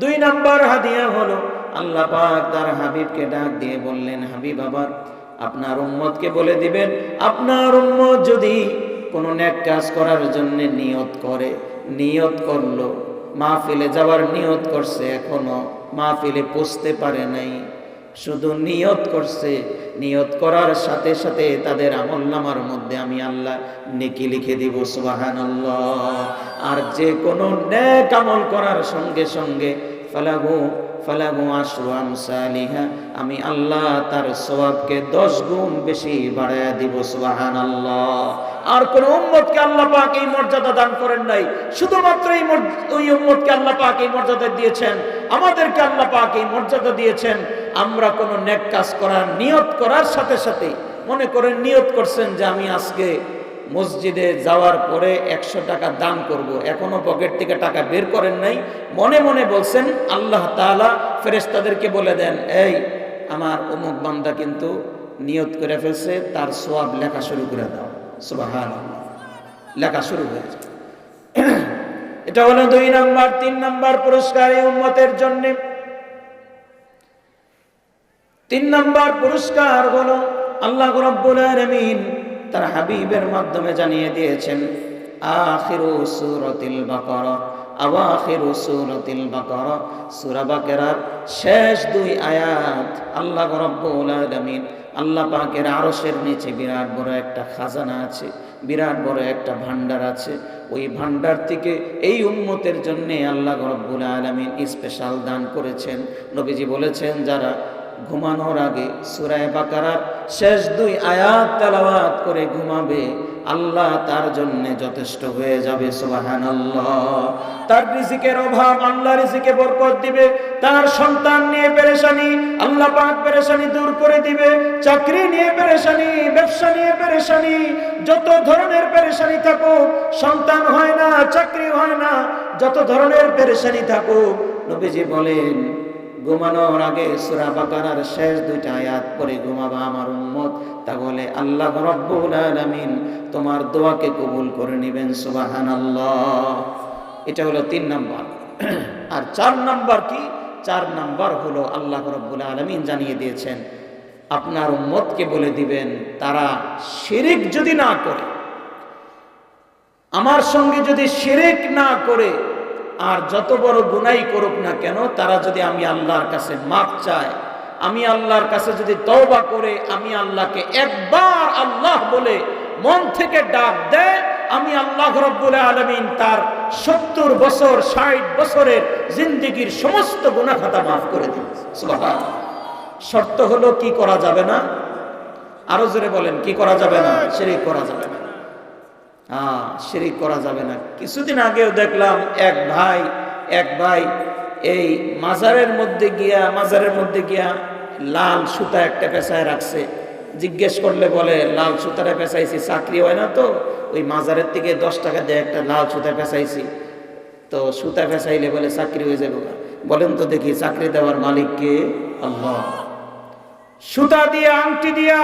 2 নাম্বার হাদিয়া হলো আল্লাহ পাক তার হাবিবকে ডাক দিয়ে বললেন, হাবিব আবার আপনার উম্মতকে বলে দিবেন, আপনার উম্মত যদি কোনো নেক কাজ করার জন্য নিয়ত করে, নিয়ত করলো, মাহফিলে যাওয়ার নিয়ত করছে, এখনো মাহফিলে পৌঁছতে পারে নাই, শুধু নিয়ত করছে, নিয়ত করার সাথে সাথে তাদের আমলনামার মধ্যে আমি আল্লাহ নেকি লিখে দিব। সুবহানাল্লাহ। আর যে কোনো নেক আমল করার সঙ্গে সঙ্গে ফালাহু আশরু আমসালিহা, আমি আল্লাহ তার সওয়াবকে 10 গুণ বেশি বাড়ায়া দিব। সুবহানাল্লাহ। আর কোন উম্মতকে আল্লাহ পাক এই মর্যাদা দান করেন নাই, শুধুমাত্র ওই উম্মতকে আল্লাহ পাক এই মর্যাদা দিয়েছেন, আমাদেরকে আল্লাহ পাক এই মর্যাদা দিয়েছেন। আমরা কোন নেক কাজ করার নিয়ত করার সাথে সাথে, মনে করেন নিয়ত করছেন যে আমি আজকে মসজিদে যাওয়ার পরে 100 টাকা দান করব, এখনো পকেট থেকে টাকা বের করেন নাই, মনে মনে বলছেন, আল্লাহ তাআলা ফেরেশতাদেরকে বলে দেন, এই আমার অমুক বান্দা কিন্তু নিয়ত করে ফেলছে, তার সওয়াব লেখা শুরু করে দাও। সুবহানাল্লাহ। লেখা শুরু হয়ে যায়। এটা হলো 2 নাম্বার। 3 নাম্বার পুরস্কার এই উম্মতের জন্য। 3 নাম্বার পুরস্কার হলো আল্লাহ রাব্বুল আলামিন তার হাবিবের মাধ্যমে জানিয়ে দিয়েছেন, আখিরু সূরাতিল বাকারা, আওয়াখিরু সূরাতিল বাকারা, সূরা বাকারার শেষ 2 আয়াত। আল্লাহ রাব্বুল আলামিন, আল্লাহ পাকের আরশের নিচে বিরাট বড় একটা খাজানা আছে, বিরাট বড় একটা ভান্ডার আছে। ওই ভান্ডার থেকে এই উম্মতের জন্য আল্লাহ রাব্বুল আলামিন স্পেশাল দান করেছেন। নবীজি বলেছেন, যারা ঘুমানোর আগে সূরা বাকারার শেষ 2 আয়াত তেলাওয়াত করে ঘুমাবে, আল্লাহ তার জন্য যথেষ্ট হয়ে যাবে। সুবহানাল্লাহ। তার রিজিকের অভাব আল্লাহ রিজিকে বরকত দিবে, তার সন্তান নিয়ে পেরেশানি আল্লাহ পাক পেরেশানি দূর করে দিবে, চাকরি নিয়ে পেরেশানি, ব্যবসা নিয়ে পেরেশানি, যত ধরনের পেরেশানি থাকুক, সন্তান হয় না, চাকরি হয় না, যত ধরনের পেরেশানি থাকুক, নবীজি বলেন ঘুমানোর আগে সূরা বাকারার শেষ 2টা আয়াত পড়ে ঘুমাবা আমার উম্মত, তাহলে আল্লাহ রাব্বুল আলামিন তোমার দোয়াকে কবুল করে নেবেন। সুবহানাল্লাহ। এটা হলো 3 নাম্বার। আর 4 নাম্বার কি? 4 নাম্বার হলো আল্লাহ রাব্বুল আলামিন জানিয়ে দিয়েছেন, আপনার উম্মতকে বলে দিবেন, তারা শিরক যদি না করে, আমার সঙ্গে যদি শিরক না করে, আর যত বড় গুনাই করুক না কেন, তারা যদি আমি আল্লাহর কাছে মাপ চায়, আমি আল্লাহর কাছে যদি তওবা করে, আমি আল্লাহকে একবার আল্লাহ বলে মন থেকে ডাক দেয়, আমি আল্লাহ রাব্বুল আলামিন তার 70 বছর 60 বছরের জিন্দেগীর সমস্ত গুনাহ খাতা মাফ করে দিন। সুবহানাল্লাহ। শর্ত হলো কি করা যাবে না? আরো জোরে বলেন, কি করা যাবে না? শিরক করা যাবে না। শিরক করা যাবে না। কিছুদিন আগেও দেখলাম এক ভাই এই মাজারের মধ্যে গিয়া লাল সুতা একটা পেঁচায় রাখছে। জিজ্ঞেস করলে বলে, লাল সুতাটা পেঁচাইছি, চাকরি হয় না তো, ওই মাজারের থেকে 10 টাকা দিয়ে একটা লাল সুতা পেঁচাইছি, তো সুতা পেঁচাইলে বলে চাকরি হয়ে যাবে। বলেন তো দেখি, চাকরি দেওয়ার মালিক কে? আল্লাহ। সুতা দিয়ে, আংটি দিয়া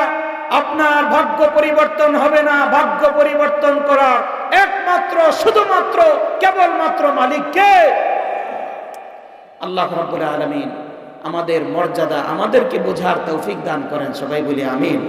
আপনার ভাগ্য পরিবর্তন হবে না। ভাগ্য পরিবর্তন করার একমাত্র শুধুমাত্র কেবলমাত্র মালিক কে? আল্লাহ রাব্বুল আলামিন আমাদের মর্যাদা আমাদেরকে বোঝার তৌফিক দান করেন। সবাই বলি আমিন।